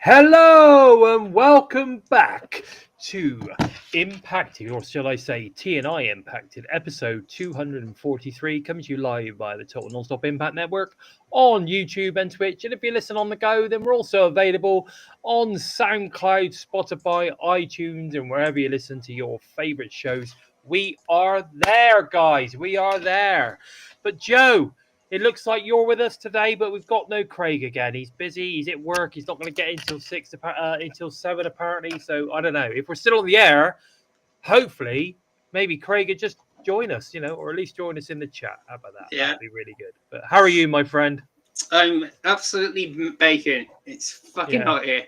Hello and welcome back to Impacted, or shall I say TNI Impacted, episode 243, coming to you live by the Total Nonstop Impact Network on YouTube and Twitch. And if you listen on the go, then we're also available on SoundCloud, Spotify, iTunes, and wherever you listen to your favorite shows. We are there, guys. We are there. But Joe, it looks like you're with us today, but we've got no Craig again. He's busy. He's at work. He's not going to get until 7 apparently. So I don't know if we're still on the air. Hopefully, maybe Craig would just join us, or at least join us in the chat. How about that? Yeah, that'd be really good. But how are you, my friend? I'm absolutely bacon. It's fucking hot here.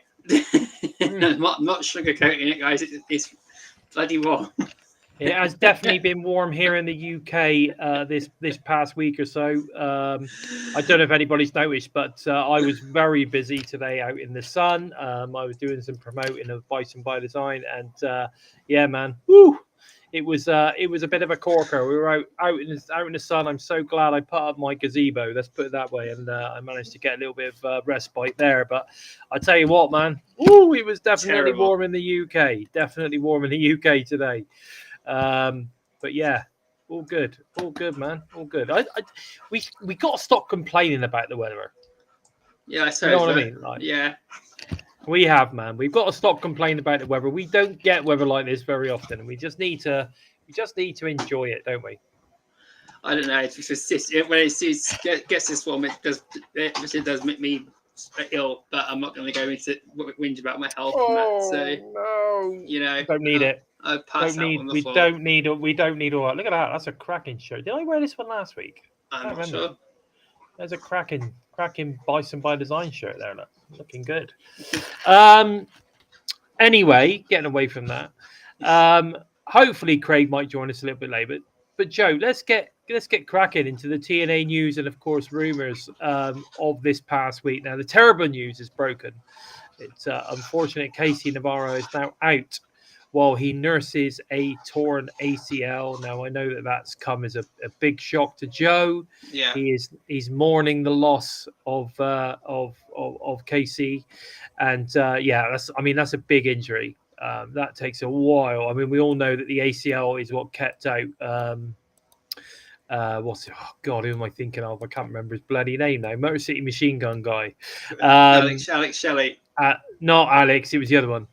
I'm not sugarcoating it, guys. It's bloody warm. It has definitely been warm here in the UK this past week or so. I don't know if anybody's noticed, but I was very busy today out in the sun. I was doing some promoting of BISON by Design, and yeah, man, woo! It was a bit of a corker. We were out in the sun. I'm so glad I put up my gazebo. Let's put it that way, and I managed to get a little bit of respite there. But I tell you what, man, woo! It was definitely warm in the UK. Definitely warm in the UK today. But yeah, all good, man, all good. We got to stop complaining about the weather. Yeah, I suppose. You know what I mean? Like, yeah, we have, man. We've got to stop complaining about the weather. We don't get weather like this very often, and we just need to enjoy it, don't we? I don't know. It's just when it gets this warm, it does make me ill. But I'm not going to go into whinge about my health. Oh, no! Don't need it. We don't need all that. Look at that. That's a cracking shirt. Did I wear this one last week? I'm not sure. There's a cracking BISON by Design shirt there. Look, looking good. Anyway, getting away from that. Hopefully Craig might join us a little bit later. But Joe, let's get cracking into the TNA news and of course rumors of this past week. Now the terrible news is broken. It's unfortunate Casey Navarro is now out while he nurses a torn ACL. Now I know that's come as a big shock to Joe. Yeah, he's mourning the loss of Casey, and that's a big injury. That takes a while. I mean, we all know that the ACL is what kept out. Who am I thinking of? I can't remember his bloody name now. Motor City Machine Gun guy. Alex Shelley. Not Alex. It was the other one.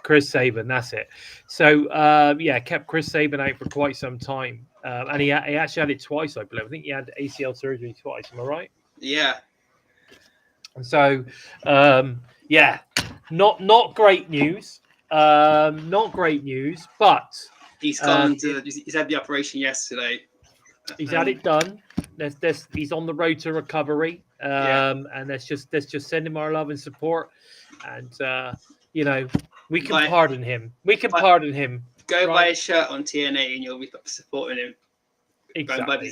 Chris Sabin, that's it. So, kept Chris Sabin out for quite some time. And he actually had it twice, I believe. I think he had ACL surgery twice. Am I right? Yeah. And so, not great news. Not great news, but he's gone he's had the operation yesterday. He's had it done. He's on the road to recovery. And let's just send him our love and support. And we can pardon him. Pardon him. Go buy a shirt on TNA and you'll be supporting him. Exactly.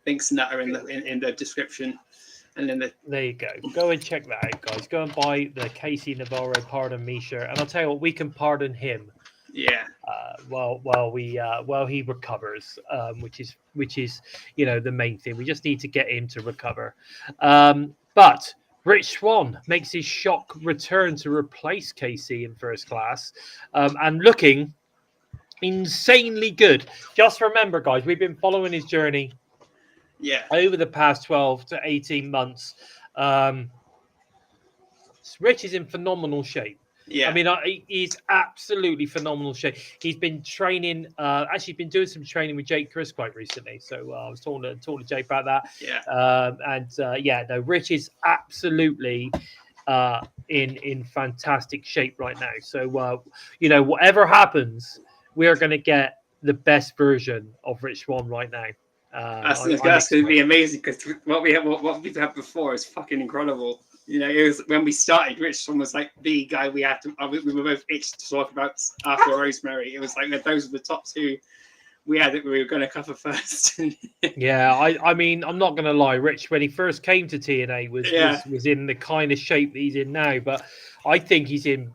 Links in that are in the description. And then there you go. Go and check that out, guys. Go and buy the Casey Navarro Pardon Me shirt. And I'll tell you what, we can pardon him. Yeah. While he recovers, which is the main thing. We just need to get him to recover. But Rich Swann makes his shock return to replace Casey in First Class, and looking insanely good. Just remember, guys, we've been following his journey over the past 12 to 18 months. Rich is in phenomenal shape. Yeah, I mean, he's absolutely phenomenal shape. He's been training, actually been doing some training with Jake Chris quite recently. So I was talking to Jake about that. Yeah. Rich is absolutely in fantastic shape right now. So whatever happens, we are going to get the best version of Rich Swann right now. That's going to be amazing because what we've had before is fucking incredible. It was when we started, Rich Swann was like the guy we were both itched to talk about after Rosemary. It was like those were the top two we had that we were going to cover first. Yeah, I mean, I'm not going to lie. Rich, when he first came to TNA, was in the kind of shape that he's in now. But I think he's in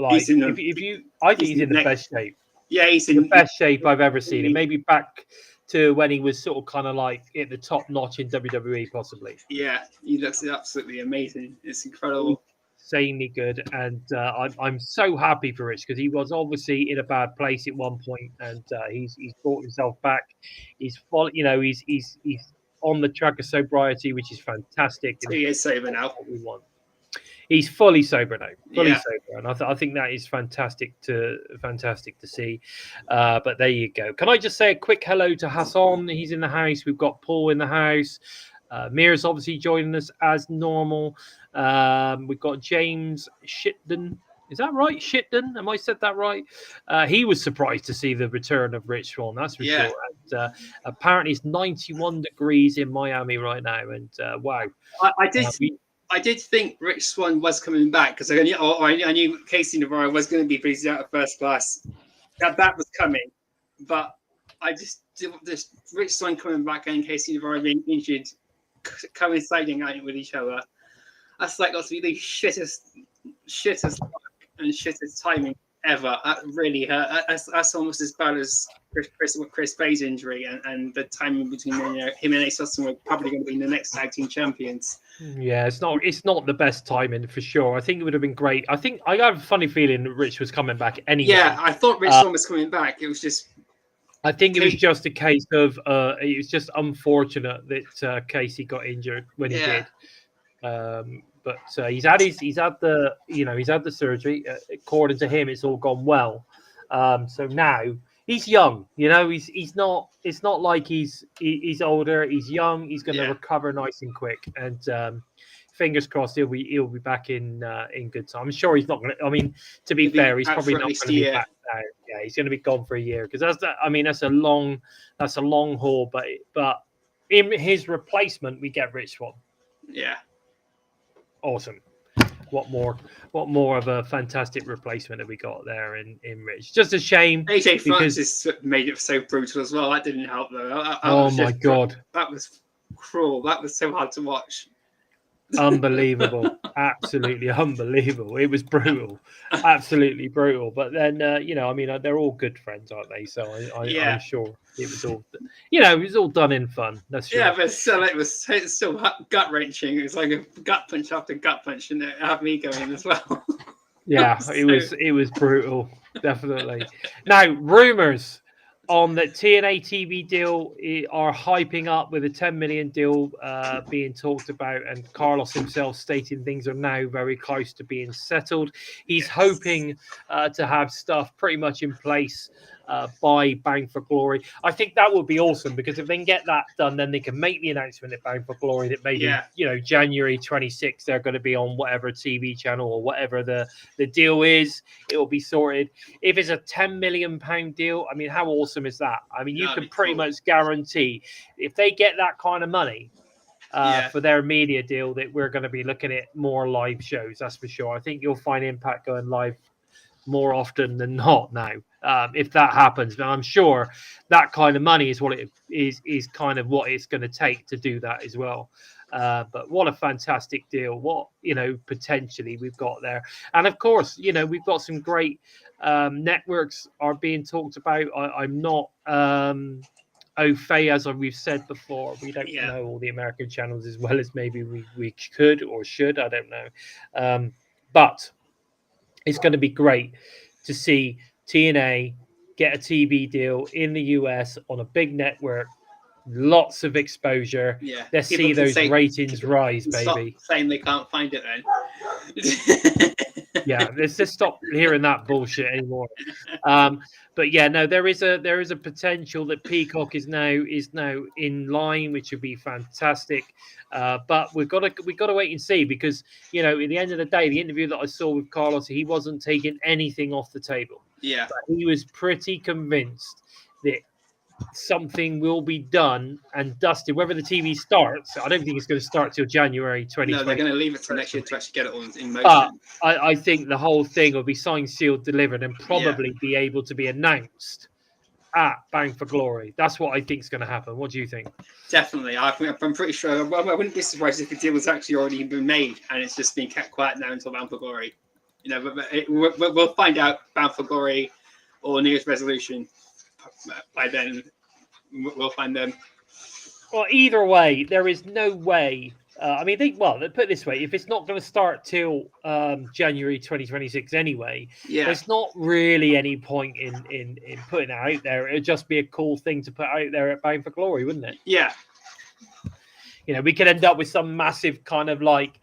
he's in the best shape. Yeah, he's in the best shape I've ever seen him. Maybe back to when he was sort of kind of like at the top notch in WWE, possibly. Yeah, he looks absolutely amazing. It's incredible. Insanely good, and I'm so happy for Rich because he was obviously in a bad place at one point, and he's brought himself back. He's he's on the track of sobriety, which is fantastic. He is sober now. What we want. He's fully sober now, fully Yeah. sober, and I think that is fantastic to see. But there you go. Can I just say a quick hello to Hassan? He's in the house. We've got Paul in the house. Mir's obviously joining us as normal. We've got James Shipton. Is that right? Shipton? Am I said that right? He was surprised to see the return of Rich Swann, that's for sure. And, apparently it's 91 degrees in Miami right now. And wow. I did think Rich Swann was coming back because I knew Casey Navarro was going to be busy out of first class. That was coming. But I just Rich Swann coming back and Casey Navarro being injured, coinciding out with each other. That's like that's the shittest luck and shittest timing ever. That really hurt. That's almost as bad as Chris Bay's injury and the timing between him and Ace Austin were probably going to be the next tag team champions. Yeah, it's not the best timing for sure. I think it would have been great. I think I got a funny feeling that Rich was coming back anyway. Yeah, I thought Rich Swann was coming back. It was just. I think it was just a case of it was just unfortunate that Casey got injured when he did. But he's had the surgery. According to him, it's all gone well. So now he's young. He's not. It's not like he's older. He's young. He's going to recover nice and quick. And fingers crossed, he'll be back in good time. I'm sure he's not going to. I mean, to be fair, he's probably not going to be back now. Yeah, he's going to be gone for a year because that's a long haul. But in his replacement, we get Rich Swann. Yeah. Awesome. What more of a fantastic replacement have we got there in Rich? Just a shame. AJ Francis made it so brutal as well. That didn't help though. Oh my God. That was cruel. That was so hard to watch. Unbelievable. Absolutely unbelievable. It was brutal. Absolutely brutal. But then, they're all good friends, aren't they? So I'm sure it was all, it was all done in fun. That's sure. Yeah, but still, it was still gut wrenching. It was like a gut punch after gut punch, and it had me going as well. Yeah, it was brutal. Definitely. Now, rumors on the TNA TV deal are hyping up with a 10 million deal being talked about, and Carlos himself stating things are now very close to being settled. He's hoping to have stuff pretty much in place by Bound for Glory. I think that would be awesome because if they can get that done, then they can make the announcement at Bound for Glory that maybe January 26th they're going to be on whatever TV channel or whatever the deal is. It will be sorted. If it's a £10 million deal, I mean, how awesome is that? I mean, you can pretty much guarantee if they get that kind of money for their media deal that we're going to be looking at more live shows. That's for sure. I think you'll find Impact going live more often than not now. If that happens, but I'm sure that kind of money is what it is kind of what it's going to take to do that as well. But what a fantastic deal! What potentially we've got there, and of course we've got some great networks are being talked about. I'm not au fait, as we've said before. We don't know all the American channels as well as maybe we could or should. I don't know, but it's going to be great to see TNA get a TV deal in the US on a big network, lots of exposure. Yeah, let's see those ratings rise, baby. Stop saying they can't find it then. Yeah, let's just stop hearing that bullshit anymore. But yeah, no, there is a potential that Peacock is now in line, which would be fantastic. But we got to wait and see because at the end of the day, the interview that I saw with Carlos, he wasn't taking anything off the table. Yeah, but he was pretty convinced that something will be done and dusted. Whether the TV starts, I don't think it's going to start till January 2020. No, they're going to leave it till next year to actually get it on in motion. But I think the whole thing will be signed, sealed, delivered, and probably be able to be announced at Bound for Glory. That's what I think is going to happen. What do you think? Definitely. I'm pretty sure. I wouldn't be surprised if the deal was actually already been made and it's just been kept quiet now until Bound for Glory. We'll find out Bound for Glory or New Year's resolution by then. we'll find them. Well, either way, there is no way. I mean, let's put it this way: if it's not going to start till January 2026 anyway, there's not really any point in putting it out there. It'd just be a cool thing to put out there at Bound for Glory, wouldn't it? Yeah. We could end up with some massive kind of like,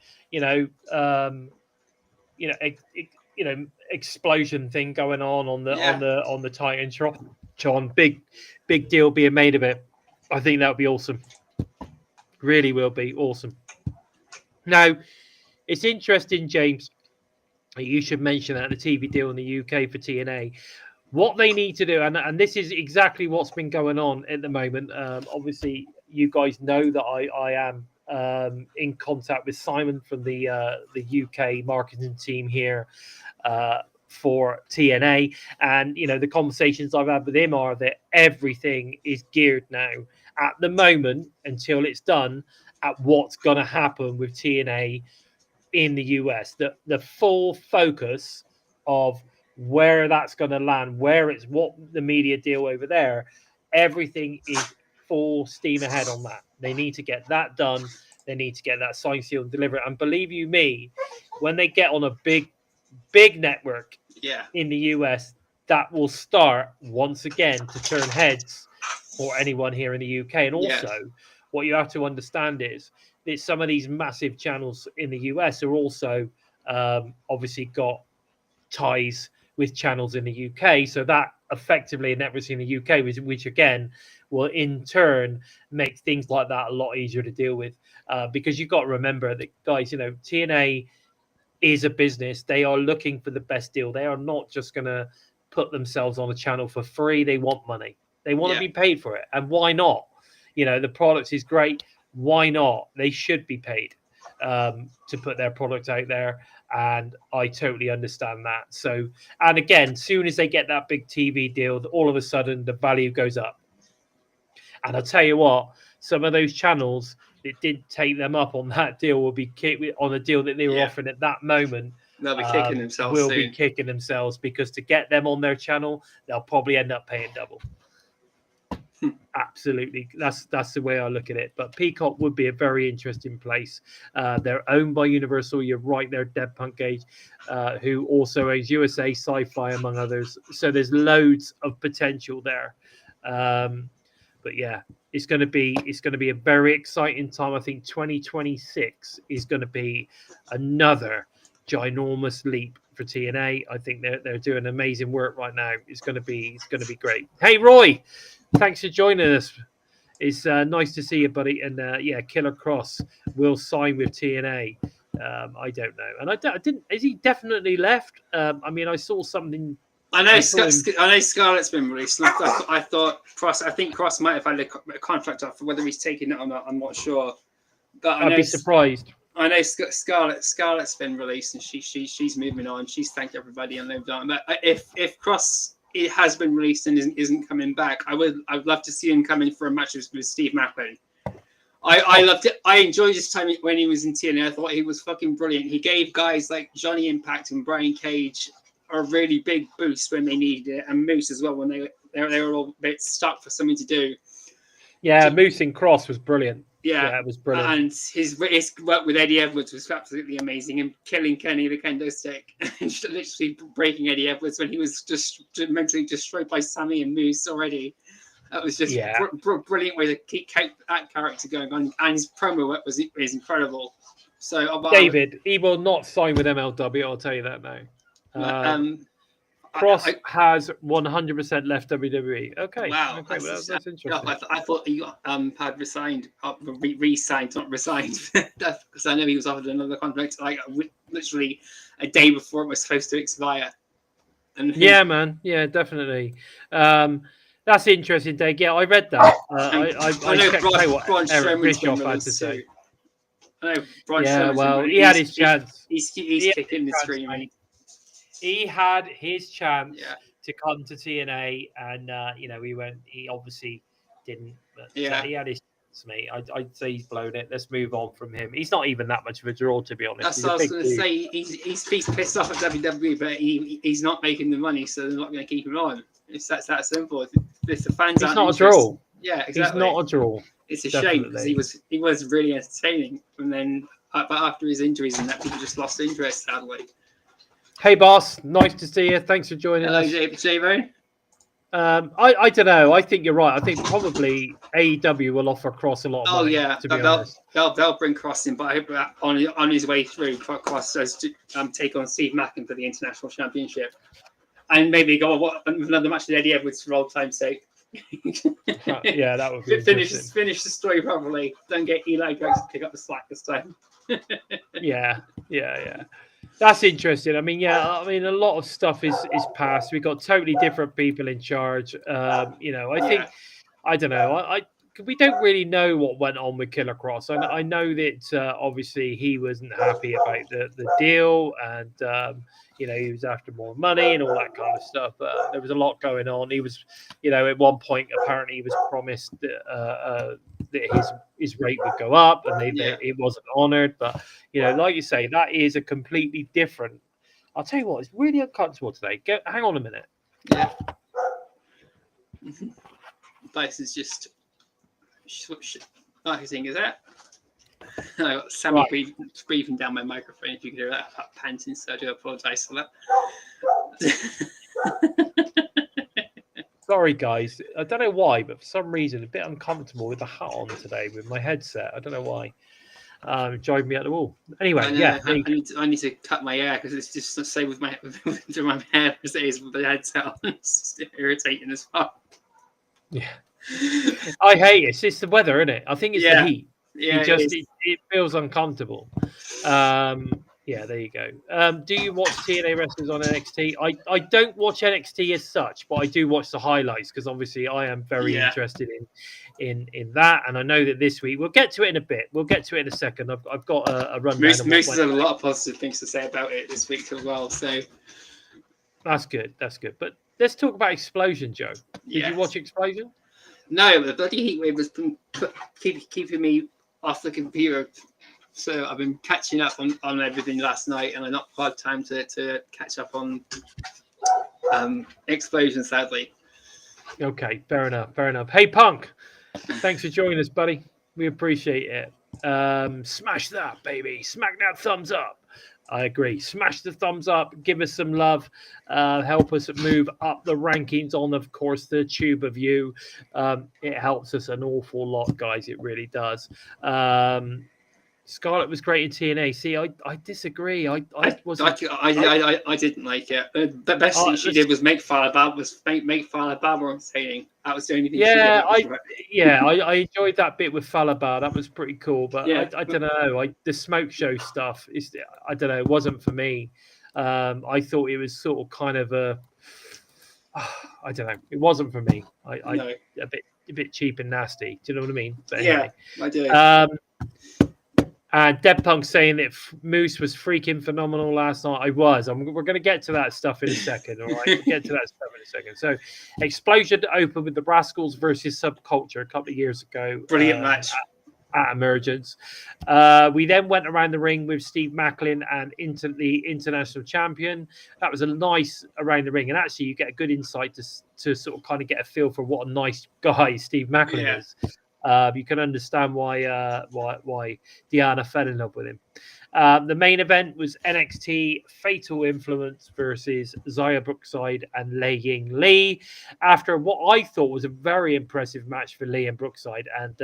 explosion thing going on the Titantron. Big deal being made of it. I think that would be awesome. Really will be awesome. Now, it's interesting, James. You should mention that the TV deal in the UK for TNA. What they need to do, and this is exactly what's been going on at the moment. Obviously, you guys know that I am in contact with Simon from the UK marketing team here for TNA, and the conversations I've had with him are that everything is geared now at the moment until it's done at what's going to happen with TNA in the US. The full focus of where that's going to land, what the media deal over there, everything is full steam ahead on that. They need to get that done. They need to get that signed, sealed, and delivered. And believe you me, when they get on a big network in the US, that will start once again to turn heads for anyone here in the UK. And also, what you have to understand is that some of these massive channels in the US are also obviously got ties with channels in the UK. So that effectively a network in the UK, which again will in turn make things like that a lot easier to deal with. Because you've got to remember that, guys, TNA is a business. They are looking for the best deal. They are not just going to put themselves on a channel for free. They want money. They want to be paid for it. And why not? The product is great. Why not? They should be paid to put their product out there. And I totally understand that. So, and again, soon as they get that big TV deal, all of a sudden the value goes up. And I'll tell you what, some of those channels that did take them up on that deal will be on a deal that they were offering at that moment. They'll be kicking themselves. Will be kicking themselves because to get them on their channel, they'll probably end up paying double. Absolutely, that's the way I look at it. But Peacock would be a very interesting place. They're owned by Universal. You're right there, Dead Punk Gage, who also owns USA Sci-Fi among others. So there's loads of potential there. But yeah, it's going to be a very exciting time. I think 2026 is going to be another ginormous leap for TNA. I think they're doing amazing work right now. It's going to be great. Hey Roy, thanks for joining us. It's nice to see you, buddy. And Killer Cross will sign with TNA. I don't know, and I didn't. Is he definitely left? I mean, I saw something. I know Scarlett's been released. I thought Cross. I think Cross might have had a contract up for whether he's taking it or not. I'm not sure, but I'd be surprised. I know Scarlett's been released and she's moving on. She's thanked everybody and moved on. But if Cross has been released and isn't coming back, I'd love to see him come in for a match with Steve Macklin. I loved it. I enjoyed his time when he was in TNA. I thought he was fucking brilliant. He gave guys like Johnny Impact and Brian Cage a really big boost when they needed it, and Moose as well when they were all a bit stuck for something to do. Yeah, Moose and Cross was brilliant. Yeah, it was brilliant. And his work with Eddie Edwards was absolutely amazing. And killing Kenny the Kendo Stick and literally breaking Eddie Edwards when he was just mentally destroyed by Sammy and Moose already. That was just brilliant way to keep that character going on. And his promo work is incredible. So David, he will not sign with MLW. I'll tell you that now. Cross has 100% left WWE. Okay. Wow. Okay, that's interesting. I thought he had resigned, re-signed, not resigned. Because I know he was offered another contract like literally a day before it was supposed to expire. And yeah, man. Yeah, definitely. That's interesting, Dave. Yeah, I read that. I know what Eric Bischoff had to say. I know Braun he had his chance. He's kicking the screen. He had his chance to come to TNA, and he obviously didn't. But he had his chance, mate. I'd say he's blown it. Let's move on from him. He's not even that much of a draw, to be honest. That's what I was going to say. He's pissed off at WWE, but he's not making the money, so they're not going to keep him on. It's that simple. If the fans aren't not a draw. Yeah, exactly. He's not a draw. It's a shame because he was really entertaining, and then but after his injuries and that, people just lost interest, sadly. Hey, boss, nice to see you. Thanks for joining us. J-Bone. I don't know. I think you're right. I think probably AEW will offer Cross a lot of money. Yeah, to be honest, they'll bring Cross in, but I hope that on his way through, Cross does to take on Steve Mackin for the International Championship, and maybe go another match with Eddie Edwards for old time's sake. Yeah, that would be finish the story properly. Don't get Eli Grace to pick up the slack this time. Yeah. That's interesting. I mean, a lot of stuff is past. We've got totally different people in charge. I think I don't know. We don't really know what went on with Killer Cross. I know that obviously he wasn't happy about the deal, and he was after more money and all that kind of stuff. There was a lot going on. He was, at one point apparently he was promised that his rate would go up, and it wasn't honoured. But like you say, that is a completely different. I'll tell you what, it's really uncomfortable today. Hang on a minute. Yeah. Bison's just. Like I think is that. I got Sammy breathing down my microphone. If you could hear that panting, so I do apologise for that. Sorry, guys. I don't know why, but for some reason, a bit uncomfortable with the hat on today with my headset. I don't know why. Driving me out the wall. Anyway, I need to cut my hair because it's just the same with my hair as it is with the headset on. It's just irritating as fuck. Yeah. I hate it. It's just the weather, isn't it? I think it's the heat. Yeah, it feels uncomfortable. There you go. Do you watch TNA wrestlers on NXT? I don't watch NXT as such, but I do watch the highlights because obviously I am very interested in that. And I know that this week we'll get to it in a bit. We'll get to it in a second. I've got a rundown. Moose has had a lot of positive things to say about it this week as well. So that's good. But let's talk about Explosion, Joe. Did you watch Explosion? No, the bloody heat wave has been keeping me off the computer. So I've been catching up on everything last night, and I not had time to catch up on Explosion, sadly. Okay, fair enough. Hey, Punk, thanks for joining us, buddy. We appreciate it. Smash that, baby. Smack that thumbs up. I agree. Smash the thumbs up. Give us some love. Help us move up the rankings on, of course, the Tube of You. It helps us an awful lot, guys. It really does. Scarlett was great in TNA. See, I disagree. I didn't like it. The best thing she did was make Falababa entertaining. That was the only thing. I enjoyed that bit with Falababa. That was pretty cool. But I don't know. The smoke show stuff is. I don't know. It wasn't for me. I thought it was sort of kind of a. I don't know. It wasn't for me. A bit cheap and nasty. Do you know what I mean? But anyway, I do. And Dead Punk saying that Moose was freaking phenomenal last night. I was. We're going to get to that stuff in a second. All right, we'll get to that stuff in a second. So, Explosion opened with the Rascals versus Subculture a couple of years ago. Brilliant match at Emergence. We then went around the ring with Steve Macklin and the international champion. That was a nice around the ring, and actually, you get a good insight to sort of kind of get a feel for what a nice guy Steve Macklin is. You can understand why Deanna fell in love with him. The main event was NXT Fatal Influence versus Xia Brookside and Lei Ying Lee. After what I thought was a very impressive match for Lee and Brookside, and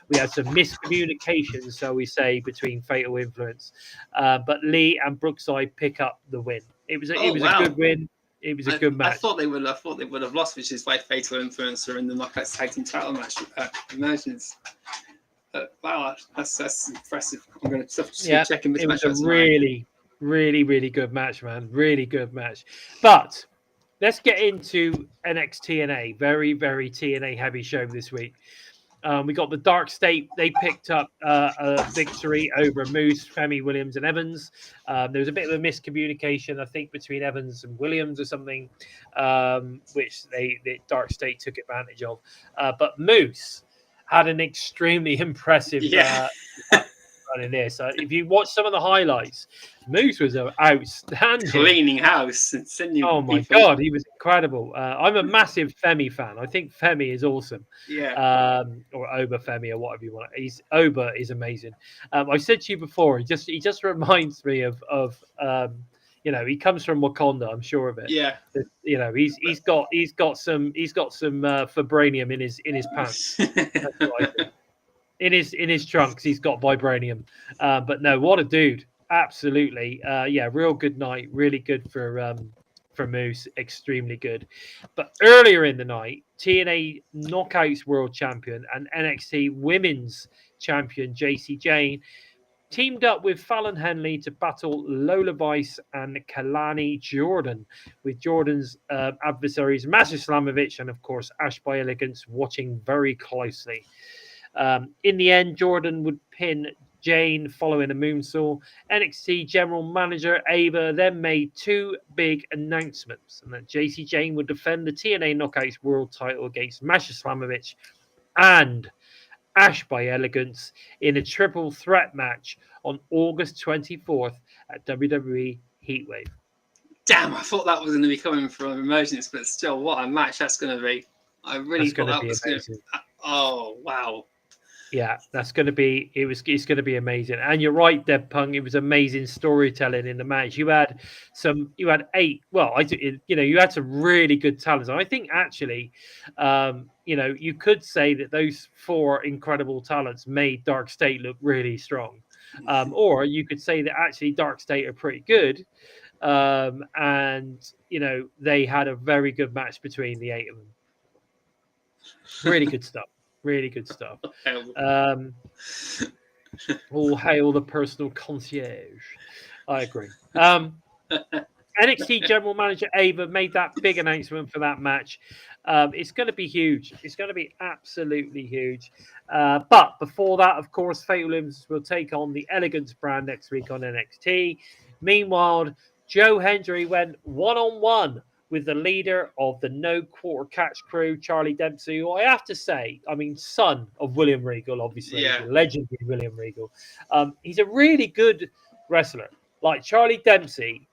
we had some miscommunication, so we say, between Fatal Influence. But Lee and Brookside pick up the win. It was a good win. It was a good match. I thought they would have lost, which is why Fatal Influence are in the Knockouts Tag Team Title match at Emergence. Wow, that's impressive. I'm going to check in with the match. It was a really good match, man. Really good match. But let's get into NXT. Very, very TNA heavy show this week. We got the Dark State. They picked up a victory over Moose, Femi, Williams, and Evans. There was a bit of a miscommunication, I think, between Evans and Williams or something, which the Dark State took advantage of. But Moose had an extremely impressive running this. If you watch some of the highlights, Moose was outstanding. Cleaning house and sending Oh my God, he was incredible. I'm a massive Femi fan. I think Femi is awesome. Yeah. Or Oba Femi or whatever you want. Oba is amazing. I said to you before, he just reminds me of he comes from Wakanda. I'm sure of it. Yeah. He's got some vibranium in his pants. That's what I think. In his trunks, he's got vibranium. But no, what a dude! Absolutely, real good night. Really good for Moose. Extremely good. But earlier in the night, TNA Knockouts World Champion and NXT Women's Champion JC Jane teamed up with Fallon Henley to battle Lola Vice and Kalani Jordan, with Jordan's adversaries Masha Slamovich and, of course, Ash By Elegance watching very closely. In the end, Jordan would pin Jane following a moonsault. NXT General Manager Ava then made two big announcements, and that JC Jane would defend the TNA Knockouts World title against Masha Slamovich and Ash By Elegance in a triple threat match on August 24th at WWE Heatwave. Damn, I thought that was going to be coming from Emergence, but still, what a match that's going to be. I really thought that was going to be. Oh, wow. Yeah, that's going to be. It's going to be amazing. And you're right, Deb Pung. It was amazing storytelling in the match. You had eight. Well, you had some really good talents. I think actually, you could say that those four incredible talents made Dark State look really strong. Or you could say that actually Dark State are pretty good. And they had a very good match between the eight of them. Really good stuff. Really good stuff. All hail the personal concierge. I agree. NXT General Manager Ava made that big announcement for that match. It's going to be huge. It's going to be absolutely huge. But before that, of course, Fatal Limbs will take on the Elegance brand next week on NXT. Meanwhile, Joe Hendry went one-on-one with the leader of the No Quarter Catch crew, Charlie Dempsey, who I have to say, son of William Regal, obviously, legendary William Regal. He's a really good wrestler. Like Charlie Dempsey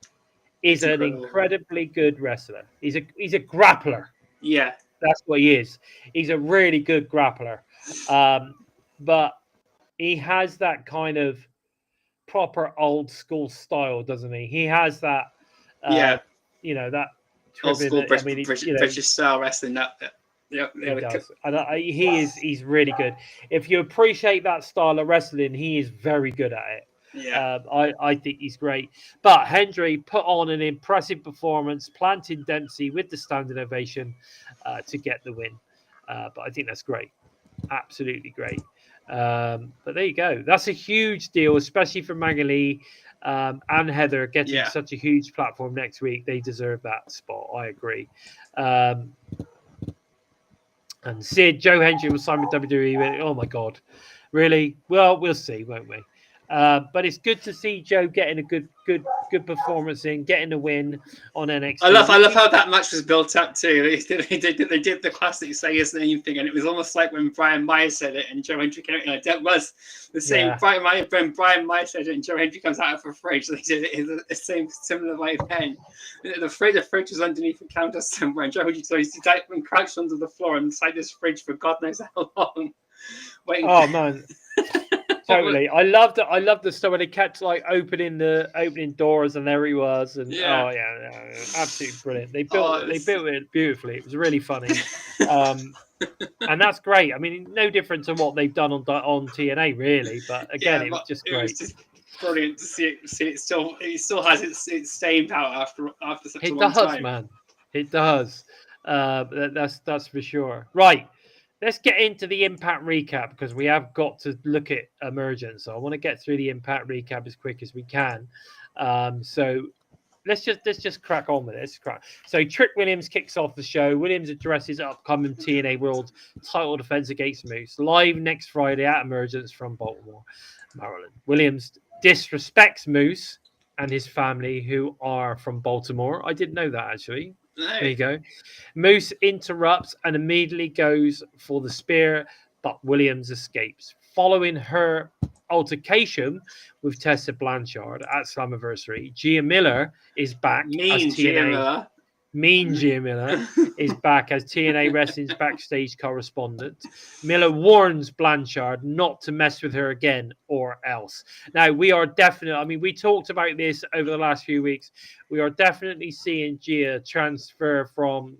is an incredibly good wrestler. He's a grappler. Yeah. That's what he is. He's a really good grappler. But he has that kind of proper old school style, doesn't he? He has that, that old school British style wrestling. He does. And he's really good. If you appreciate that style of wrestling, he is very good at it. Yeah. I think he's great. But Hendry put on an impressive performance, planting Dempsey with the standing ovation to get the win. But I think that's great. Absolutely great. But there you go. That's a huge deal, especially for Magali and Heather getting such a huge platform next week. They deserve that spot. I agree. And Sid, Joe Hendry will sign with WWE. Oh my God. Really? Well, we'll see, won't we? But it's good to see Joe getting a good performance in, getting a win on NXT. I love how that match was built up too. They did the classic say his name thing, and it was almost like when Brian Myers said it and Joe Hendry came out. That was the same. Yeah. When Brian Myers said it and Joe Hendry comes out of a fridge, they did it in the same similar way of pen. The fridge was underneath the counter somewhere, and Joe Hendry and crouched under the floor inside this fridge for God knows how long. Waiting. Oh man. Totally, I loved the stuff when they kept like opening doors, and there he was, and absolutely brilliant. They built it beautifully. It was really funny, and that's great. I mean, no different to what they've done on TNA, really. But again, it was just great. It was just brilliant to see it. It still has its staying power after such a long time. It does, man. It does. That's for sure. Right. Let's get into the Impact recap because we have got to look at Emergence. So I want to get through the Impact recap as quick as we can. So let's just crack on with it. So Trick Williams kicks off the show. Williams addresses upcoming TNA World title defense against Moose live next Friday at Emergence from Baltimore, Maryland. Williams disrespects Moose and his family who are from Baltimore. I didn't know that actually. No. There you go. Moose interrupts and immediately goes for the spear, but Williams escapes. following her altercation with Tessa Blanchard at Slammiversary, Gia Miller is back as TNA. Mean Gia Miller is back as TNA Wrestling's backstage correspondent. Miller warns Blanchard not to mess with her again or else. Now, we are definitely, I mean, we talked about this over the last few weeks. We are definitely seeing Gia transfer from,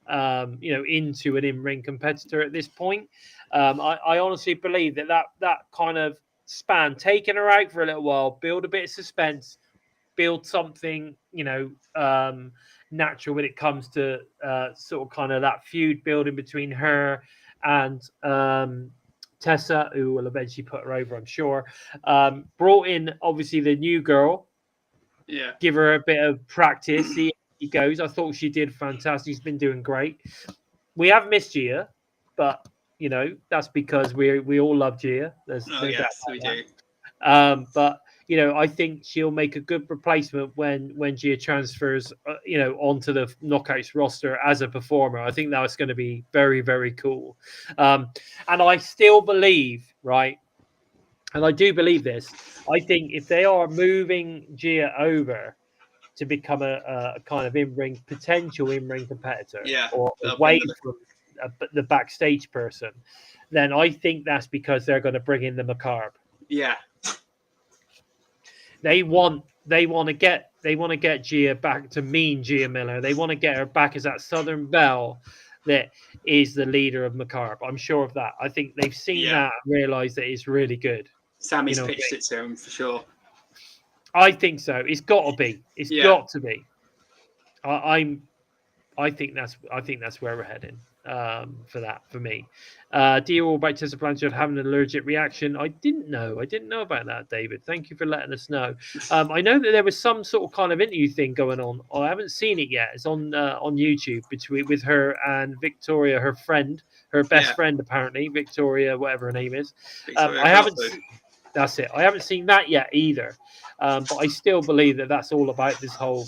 into an in-ring competitor at this point. I honestly believe that kind of span, taking her out for a little while, build a bit of suspense, build something, natural when it comes to sort of kind of that feud building between her and Tessa, who will eventually put her over, I'm sure. Brought in, obviously, the new girl. Yeah. Give her a bit of practice, see how she goes. I thought she did fantastic. She's been doing great. We have missed Gia, but, that's because we all love Gia. There's no doubt we about do. that. But I think she'll make a good replacement when Gia transfers, onto the Knockouts roster as a performer. I think that's going to be very, very cool. And I still believe, right, and I do believe this, I think if they are moving Gia over to become a kind of potential in-ring competitor, or away from the backstage person, then I think that's because they're going to bring in the Macabre. Yeah. They want to get Gia back to mean Gia Miller. They want to get her back as that Southern Belle that is the leader of Macabre. I'm sure of that. I think they've seen that and realised that it's really good. Sammy's pitched it to him for sure. I think so. It's got to be. It's got to be. I think that's where we're heading. For me. Do you all about Tessa Blanchard having an allergic reaction? I didn't know about that, David. Thank you for letting us know. I know that there was some sort of kind of interview thing going on. I haven't seen it yet. It's on YouTube with her and Victoria, her friend, her best friend apparently, Victoria, whatever her name is. I haven't. That's it. I haven't seen that yet either. But I still believe that that's all about this whole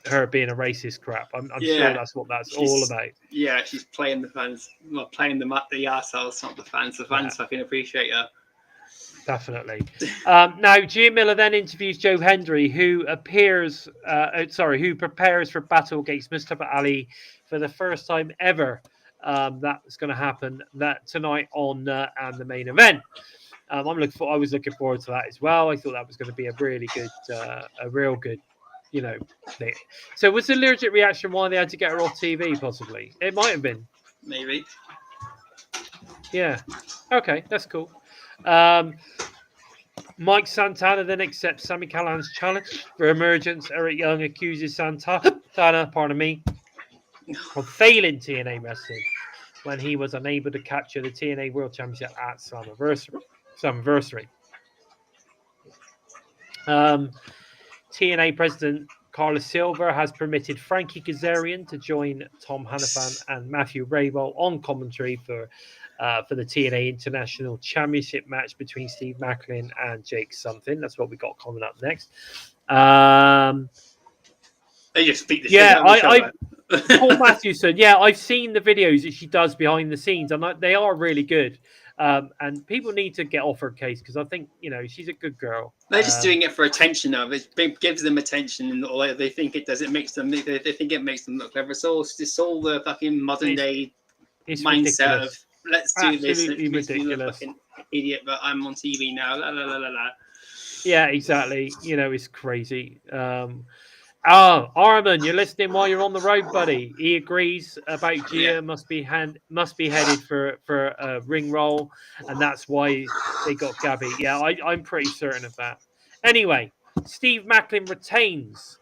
her being a racist crap. I'm sure that's what that's all about. Yeah, she's playing the fans, playing the arseholes, not the fans. The fans fucking appreciate her. Definitely. Now, Gia Miller then interviews Joe Hendry, who prepares for battle against Mustafa Ali for the first time ever. That's going to happen tonight on and the main event. I was looking forward to that as well. I thought that was going to be a really good, a real good, thing. So was the allergic reaction why they had to get her off TV? Possibly, it might have been. Maybe. Yeah. Okay, that's cool. Mike Santana then accepts Sami Callihan's challenge for Emergence. Eric Young accuses Santana, of failing TNA Wrestling when he was unable to capture the TNA World Championship at Slammiversary. TNA President Carlos Silva has permitted Frankie Kazarian to join Tom Hannafan and Matthew Rayball on commentary for the TNA International Championship match between Steve Macklin and Jake something. That's what we got coming up next. They just beat the shit out of each other. Paul Matthewson. Yeah, I've seen the videos that she does behind the scenes, and they are really good. And people need to get off her case because I think she's a good girl. They're just doing it for attention, though. It gives them attention, and all they think it does. It makes them. They think it makes them look clever. It's all the fucking modern day mindset of let's do this. It makes me look like an idiot, but I'm on TV now. La la la la la. Yeah, exactly. It's crazy. Armin, you're listening while you're on the road, buddy. He agrees about Gia must be headed for a ring roll, and that's why they got Gabby. Yeah, I'm pretty certain of that. Anyway, Steve Macklin retains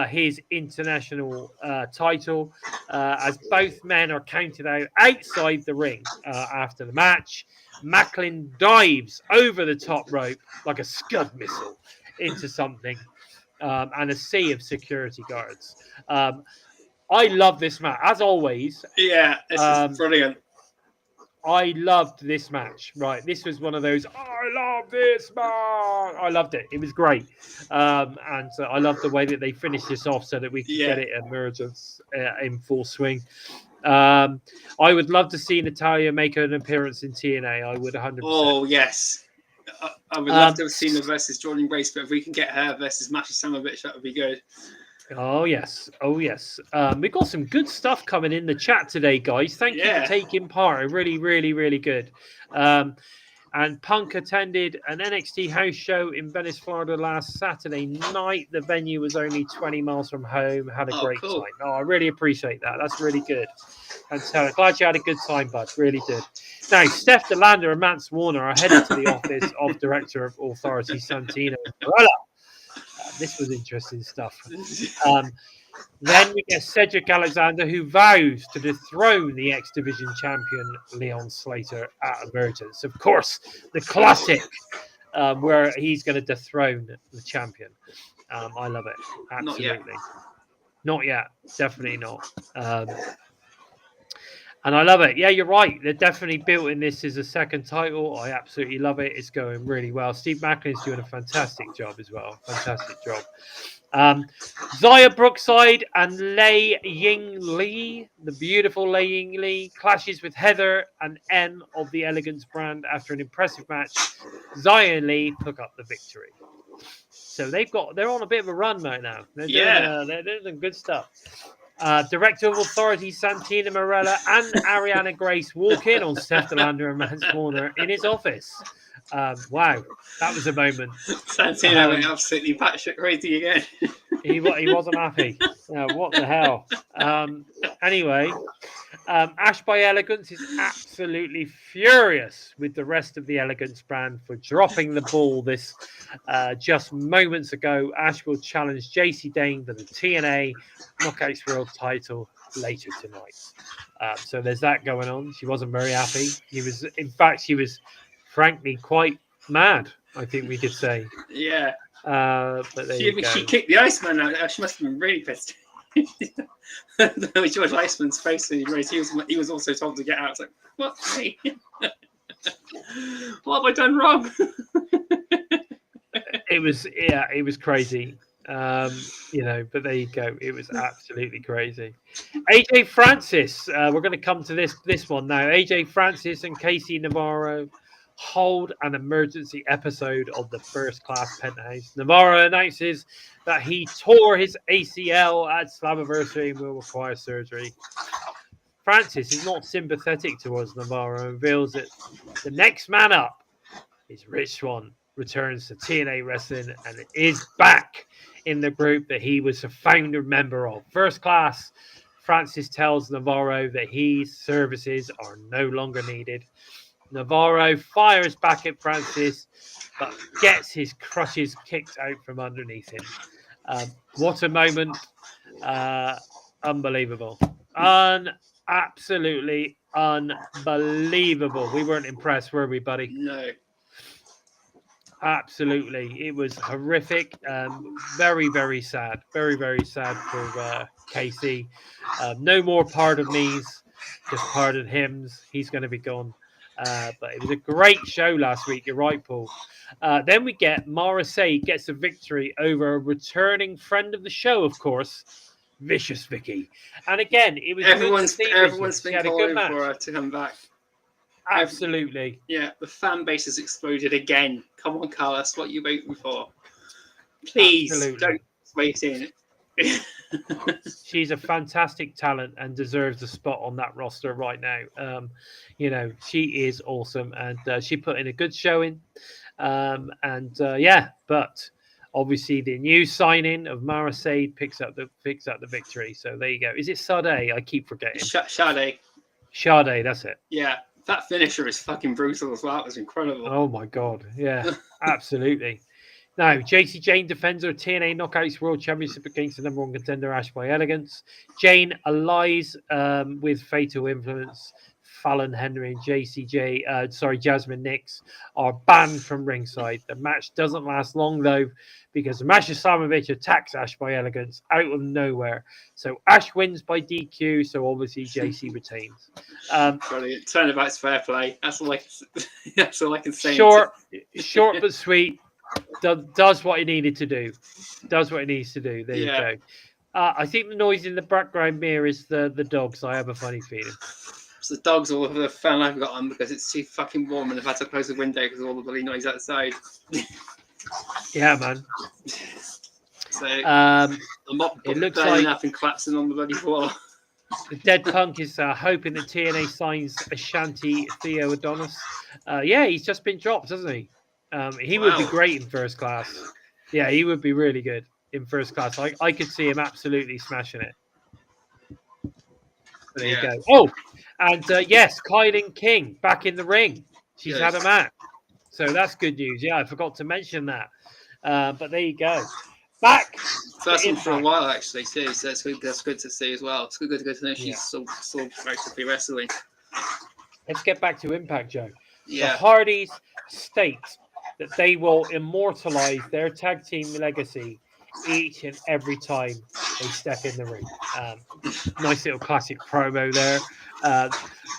his international title as both men are counted out outside the ring after the match. Macklin dives over the top rope like a Scud missile into something. And a sea of security guards. I love this match, as always. Yeah, this is brilliant. I loved this match. Right, this was one of those. I love this match. I loved it. It was great, and I loved the way that they finished this off so that we could get it Emergence in full swing. I would love to see Natalya make an appearance in TNA. I would 100%. Oh, yes. I would love to have seen her versus Jordan Grace, but if we can get her versus Masha Slamovich, that would be good. Oh, yes. Oh, yes. We've got some good stuff coming in the chat today, guys. Thank you for taking part. Really, really, really good. And Punk attended an NXT house show in Venice, Florida last Saturday night. The venue was only 20 miles from home. Had a great time. Oh, I really appreciate that. That's really good. And so glad you had a good time, bud. Really did. Now, Steph DeLander and Mance Warner are headed to the office of Director of Authority Santino Marella. This was interesting stuff. Then we get Cedric Alexander, who vows to dethrone the X Division champion Leon Slater at Emergence. Of course, the classic where he's going to dethrone the champion. I love it. Absolutely. Not yet. Definitely not. And I love it. Yeah, you're right. They're definitely building this as a second title. I absolutely love it. It's going really well. Steve Macklin's doing a fantastic job as well. Fantastic job. Zaya Brookside and Lei Ying Lee, the beautiful Lei Ying Lee, clashes with Heather and N of the Elegance brand after an impressive match. Zaya and Lee took up the victory. So they're on a bit of a run right now. They're doing some good stuff. Director of Authority Santina Marella and Ariana Grace walk in on Steph DeLander and Mance Warner in his office. Wow, that was a moment. Santino went absolutely batshit crazy again. he wasn't happy. What the hell? Anyway, Ash by Elegance is absolutely furious with the rest of the Elegance brand for dropping the ball this just moments ago. Ash will challenge JC Dane for the TNA Knockouts World title later tonight. So there's that going on. She wasn't very happy. She was frankly quite mad, I think we could say. Yeah. But she kicked the Iceman out. She must have been really pissed. George Iceman's face when he raised, he was also told to get out. It's like, what? Hey. What have I done wrong? It was crazy. But there you go. It was absolutely crazy. AJ Francis, we're going to come to this one now. AJ Francis and Casey Navarro hold an emergency episode of the First Class Penthouse. Navarro announces that he tore his ACL at Slammiversary and will require surgery. Francis is not sympathetic towards Navarro and reveals that the next man up is Rich Swann, returns to TNA Wrestling and is back in the group that he was a founder member of. First Class, Francis tells Navarro that his services are no longer needed. Navarro fires back at Francis, but gets his crutches kicked out from underneath him. What a moment. Unbelievable. Absolutely unbelievable. We weren't impressed, were we, buddy? No. Absolutely. It was horrific. Very, very sad. Very, very sad for Casey. No more pardon me's, just pardon hims. He's going to be gone. But it was a great show last week. You're right, Paul. Then we get Mara Say gets a victory over a returning friend of the show, of course, Vicious Vicki. And again, it was everyone's been calling for her to come back. Absolutely. The fan base has exploded again. Come on, Carlos, what are you waiting for? Please don't wait in. She's a fantastic talent and deserves a spot on that roster right now. She is awesome and she put in a good showing. But obviously the new signing of Mara Sade picks up the victory. So there you go. Is it Sade? I keep forgetting. Sade, that's it. Yeah, that finisher is fucking brutal as well. It was incredible. Oh my god, yeah, absolutely. Now, JC Jane defends her TNA Knockouts World Championship against the number one contender, Ash by Elegance. Jane allies with Fatal Influence. Fallon Henry and Jasmine Nix are banned from ringside. The match doesn't last long, though, because Masha Slamovich attacks Ash by Elegance out of nowhere. So Ash wins by DQ, so obviously JC retains. Brilliant. Turnabout's fair play. That's all I can say. Short but sweet. Does what he needed to do. There you go. I think the noise in the background mirrors the dogs. I have a funny feeling. So the dogs all the fan I've got on because it's too fucking warm and I've had to close the window because of all the bloody noise outside. Yeah, man. So I'm not it looks burning like up and collapsing on the bloody floor. the Dead Punk is hoping that TNA signs Ashanti Theo Adonis. Yeah, he's just been dropped, hasn't he? He would be great in first class. Yeah, he would be really good in first class. I could see him absolutely smashing it. There you go. Oh, and yes, Kylan King back in the ring. She's had a match. So that's good news. Yeah, I forgot to mention that. But there you go. Back. First one for a while, actually, too. So that's good to see as well. It's good to know she's still actively wrestling. Let's get back to Impact, Joe. Yeah. The Hardys state that they will immortalize their tag team legacy each and every time they step in the ring. Nice little classic promo there.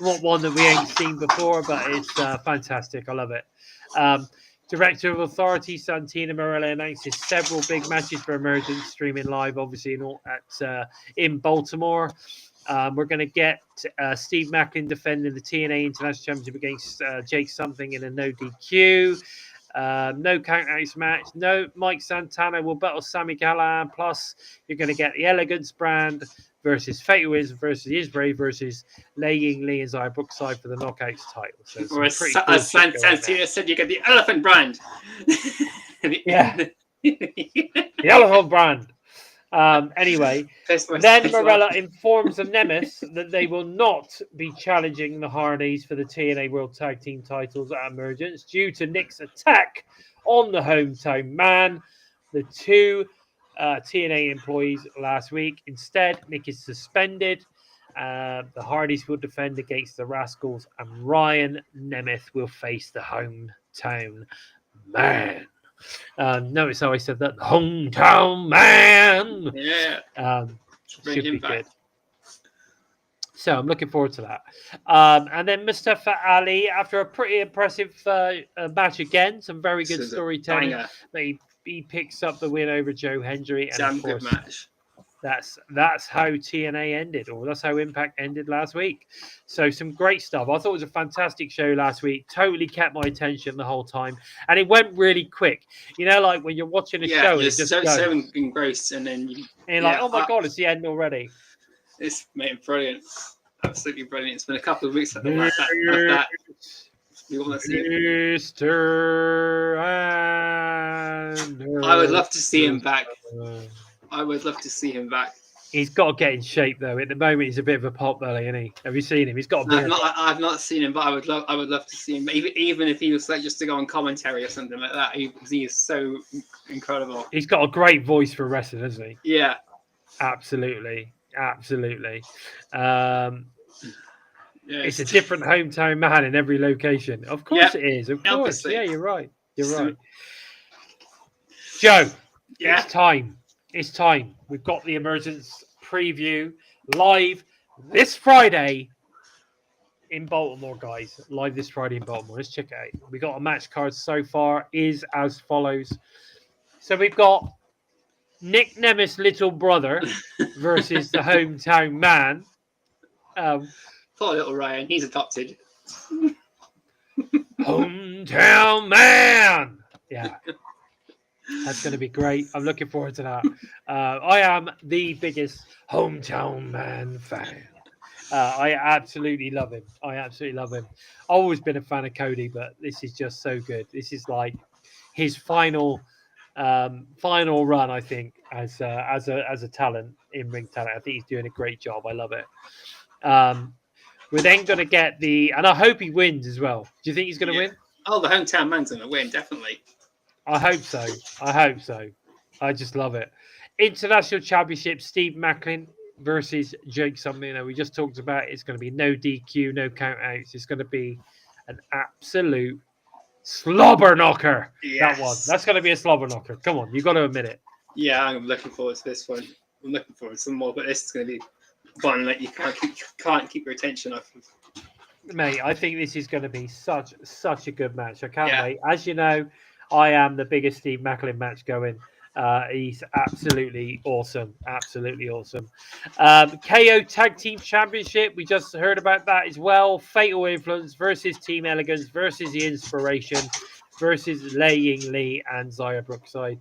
Not one that we ain't seen before, but it's fantastic. I love it. Director of Authority, Santina Morella, announces several big matches for Emergence, streaming live, obviously, in Baltimore. We're going to get Steve Macklin defending the TNA International Championship against Jake Something in a no DQ. No countouts match. No Mike Santana will battle Sami Callihan. Plus, you're going to get the Elegance brand versus Fatal Wiz versus Isbray versus Lei Ying Lee and Zaya Brookside for the Knockouts title. So or as Santina said, you get the Elephant brand. Yeah. The Elephant brand. Anyway, then Morella informs the Nemeths that they will not be challenging the Hardys for the TNA World Tag Team titles at Emergence due to Nic's attack on the hometown man, the two TNA employees last week. Instead, Nic is suspended. The Hardys will defend against the Rascals, and Ryan Nemeth will face the hometown man. Notice how I said that. The hometown man. Yeah. Should be good. So I'm looking forward to that. And then Mustafa Ali, after a pretty impressive match again, some very good storytelling. He picks up the win over Joe Hendry. And damn good match. That's how TNA ended, or that's how Impact ended last week. So some great stuff. I thought it was a fantastic show last week. Totally kept my attention the whole time, and it went really quick. You know, like when you're watching a show, you're it just so engrossed, and then you're like, oh my god, it's the end already. It's brilliant, absolutely brilliant. It's been a couple of weeks of that. We want to see Mr. I would love to see him back. I would love to see him back. He's got to get in shape though. At the moment, he's a bit of a pot belly, isn't he? Have you seen him? He's got a beard. I've not seen him, but I would love to see him. Even if he was like just to go on commentary or something like that, he is so incredible. He's got a great voice for wrestling, hasn't he? Yeah, absolutely. It's a different hometown man in every location. Of course it is. Of course. Obviously. Yeah, you're right. Joe, it's time. It's time. We've got the Emergence preview live this Friday in Baltimore, guys. Live this Friday in Baltimore. Let's check it out. We got a match card so far is as follows. So we've got Nic Nemeth's little brother versus the hometown man. Poor little Ryan. He's adopted. Hometown man. Yeah. That's going to be great. I'm looking forward to that. I am the biggest hometown man fan. I absolutely love him. I've always been a fan of Cody, but this is just so good. This is like his final run, I think, as a talent, in ring talent. I think he's doing a great job. I love it. We're then going to get and I hope he wins as well. Do you think he's going to win? Oh, the hometown man's going to win, definitely. I hope so. I just love it. International Championship, Steve Macklin versus Jake Something. We just talked about it. It's going to be no DQ, no countouts. It's going to be an absolute slobber knocker. Yes. That one. That's going to be a slobber knocker. Come on, you got to admit it. Yeah, I'm looking forward to this one. I'm looking forward to some more, but this is going to be one that you can't keep your attention off of. Mate, I think this is going to be such a good match. I can't wait. As you know, I am the biggest Steve Macklin match going. He's absolutely awesome. Absolutely awesome. KO Tag Team Championship. We just heard about that as well. Fatal Influence versus Team Elegance versus The Inspiration versus Lei Ying Lee and Xia Brookside.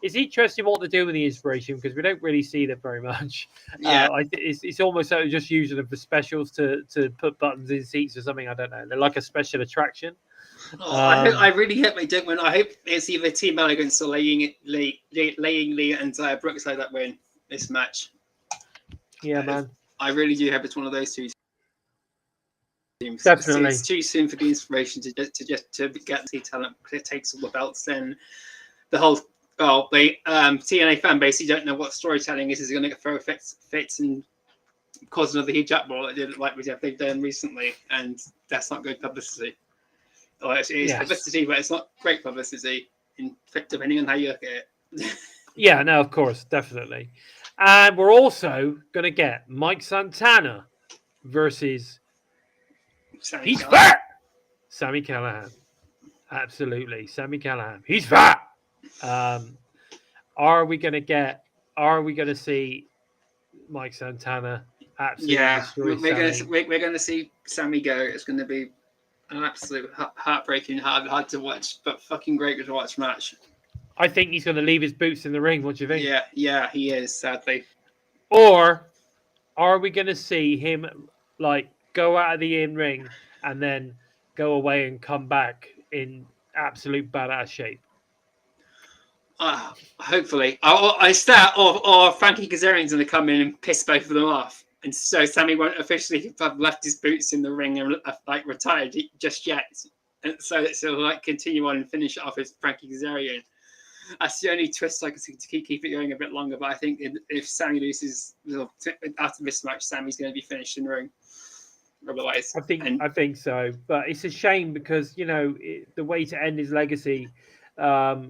It's interesting what they're doing with The Inspiration because we don't really see them very much. Yeah. It's almost like just using them for specials to put buttons in seats or something. I don't know. They're like a special attraction. I really hope they don't win. I hope it's either Team Elegance or Lei Ying Lee and Xia Brookside that win this match. Yeah, man. I really do hope it's one of those two teams. Definitely. It's too soon for The Inspiration to get the talent. It takes all the belts. Then the whole the TNA fan base, you don't know what storytelling is going to throw fits and cause another huge uproar like they've done recently, and that's not good publicity. Or it is publicity, but it's not great publicity, depending on how you look at it. Yeah, no, of course, definitely. And we're also going to get Mike Santana versus Sami Callihan. Absolutely, Sami Callihan. He's fat. Are we going to see Mike Santana absolutely destroy Sami? We're going to see Sami go. It's going to be an absolute heartbreaking, hard to watch, but fucking great to watch match. I think he's going to leave his boots in the ring. What do you think? Yeah, he is, sadly. Or are we going to see him like go out of the in-ring and then go away and come back in absolute badass shape? Hopefully. Or Frankie Kazarian's going to come in and piss both of them off. And so Sami won't officially have left his boots in the ring and retired just yet. And so it'll continue on and finish it off as Frankie Kazarian. That's the only twist I can see to keep it going a bit longer. But I think if Sami loses after this match, Sami's going to be finished in the ring. Otherwise, I think so. But it's a shame because the way to end his legacy, I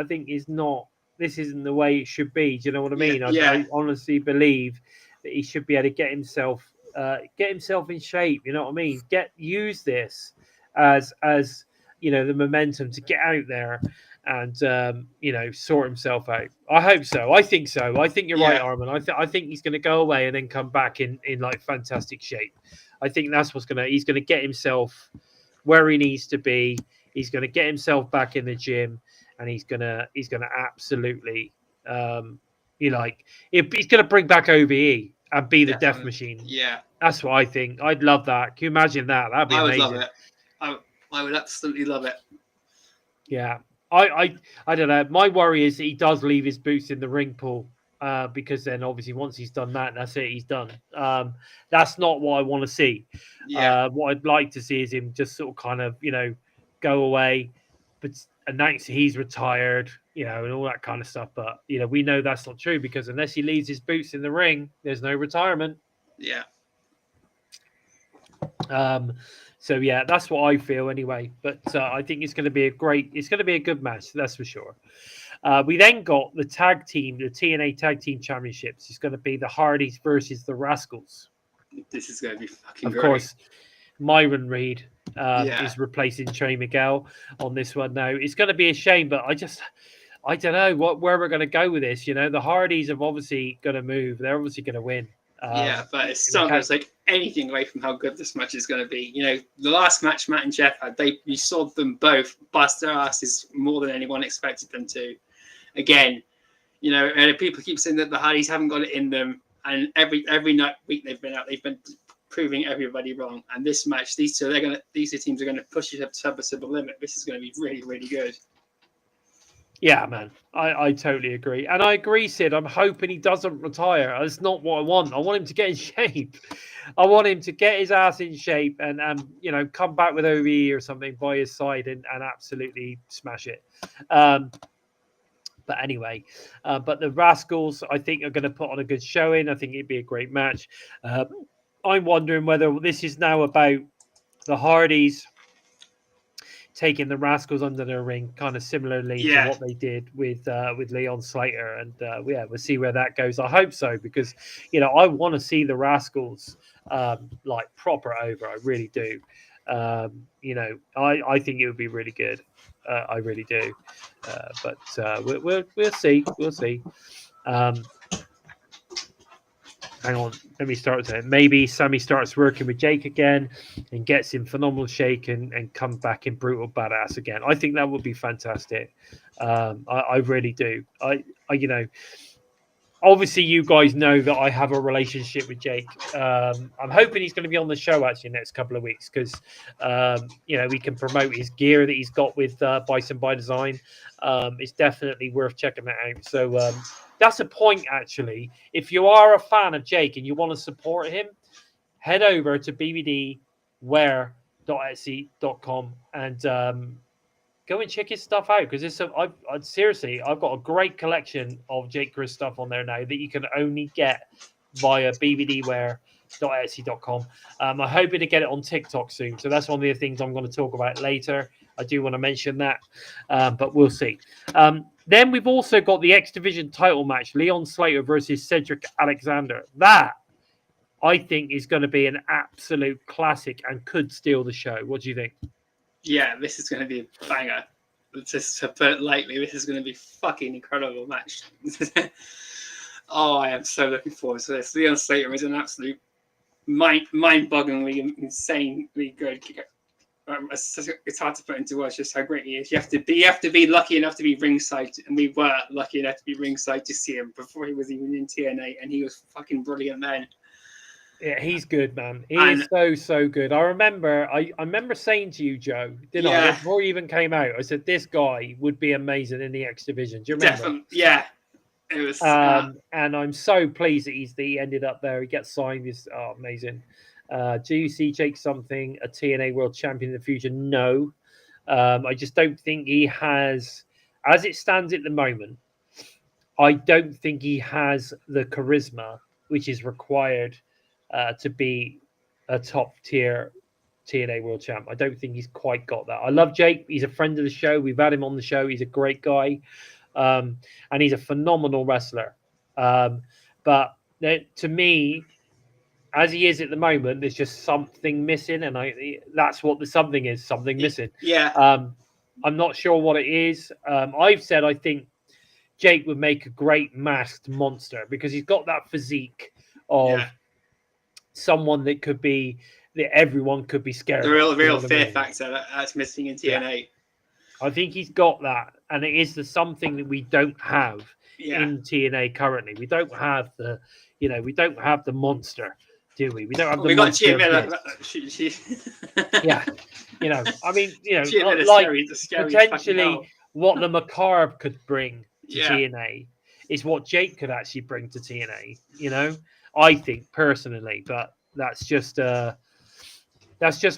think is not. This isn't the way it should be. Do you know what I mean? I honestly believe that he should be able to get himself in shape. You know what I mean? Use this as the momentum to get out there and sort himself out. I hope so. I think so. I think you're right, Armin. I think he's going to go away and then come back in like fantastic shape. I think that's he's going to get himself where he needs to be. He's going to get himself back in the gym, and he's going to absolutely he's going to bring back OVE and be the Death Machine. Yeah, that's what I think. I'd love that. Can you imagine that? That'd be amazing. I would love it. I would absolutely love it. Yeah. I don't know. My worry is that he does leave his boots in the ring pool because then obviously once he's done that, that's it. He's done. That's not what I want to see. Yeah. What I'd like to see is him just sort of kind of go away, but announce he's retired, and all that kind of stuff. But we know that's not true because unless he leaves his boots in the ring, there's no retirement. Yeah. So yeah, that's what I feel anyway. But I think it's going to be a good match, that's for sure. We then got the TNA Tag Team Championships. It's going to be the Hardys versus the Rascals. This is going to be fucking great. Of course, Myron Reed is replacing Trey Miguel on this one now. It's going to be a shame, but I don't know where we're going to go with this. The Hardys are obviously going to move. They're obviously going to win. But it's still not like anything away from how good this match is going to be. The last match Matt and Jeff had, you saw them both bust their asses more than anyone expected them to. Again, and people keep saying that the Hardys haven't got it in them, and every week they've been out, they've been proving everybody wrong. And this match, these two teams are going to push it up to the limit. This is going to be really, really good. Yeah, man, I totally agree. And I agree, Sid. I'm hoping he doesn't retire. That's not what I want. I want him to get in shape. I want him to get his ass in shape and come back with OVE or something by his side and absolutely smash it. But anyway, but the Rascals, I think, are going to put on a good showing. I think it'd be a great match. I'm wondering whether this is now about the Hardys taking the Rascals under their ring, kind of similarly to what they did with Leon Slater, and we'll see where that goes. I hope so because I want to see the Rascals like proper over. I really do. You know, I think it would be really good. I really do. But we'll see. We'll see. Hang on, let me start saying maybe Sammy starts working with Jake again and gets in phenomenal shape and comes back in brutal badass again. I think that would be fantastic. I really do. You know, obviously you guys know that I have a relationship with Jake. I'm hoping he's going to be on the show actually next couple of weeks because you know, we can promote his gear that he's got with BISON by Design. It's definitely worth checking that out. So that's a point actually. If you are a fan of Jake and you want to support him, head over to bbdwear.etsy.com and go and check his stuff out because it's seriously, I've got a great collection of Jake Chris stuff on there now that you can only get via bbdwear.etsy.com. I'm hoping to get it on TikTok soon, so that's one of the things I'm going to talk about later. I do want to mention that, but we'll see. Then we've also got the X Division title match, Leon Slater versus Cedric Alexander. That I think is going to be an absolute classic and could steal the show. What do you think? Yeah, this is going to be a banger. Just to put it lightly, this is going to be a fucking incredible match. Oh, I am so looking forward to this. Leon Slater is an absolute mind-bogglingly, insanely good. It's hard to put into words just how great he is. You have to be lucky enough to be ringside, and we were lucky enough to be ringside to see him before he was even in TNA, and he was fucking brilliant then. Yeah, he's good, man. He is so good. I remember saying to you, Joe, didn't I? Before he even came out, I said this guy would be amazing in the X Division. Do you remember? Definitely, yeah. It was, and I'm so pleased that he ended up there. He gets signed. He's amazing. Do you see Jake something a TNA World Champion in the future? No, I just don't think he has. As it stands at the moment, I don't think he has the charisma which is required to be a top tier TNA World Champ. I don't think he's quite got that. I love Jake. He's a friend of the show. We've had him on the show. He's a great guy. And he's a phenomenal wrestler. But to me, as he is at the moment, there's just something missing. And that's what the something is, something missing. Yeah. I'm not sure what it is. I've said I think Jake would make a great masked monster because he's got that physique of someone that could be that everyone could be scared. The real fear factor that's missing in TNA. Yeah. I think he's got that, and it is something that we don't have in TNA currently. We don't have the monster, do we? We don't have the. We got Gia Miller. Yeah, I mean, like potentially what the Macabre could bring to TNA is what Jake could actually bring to TNA. I think personally, but that's just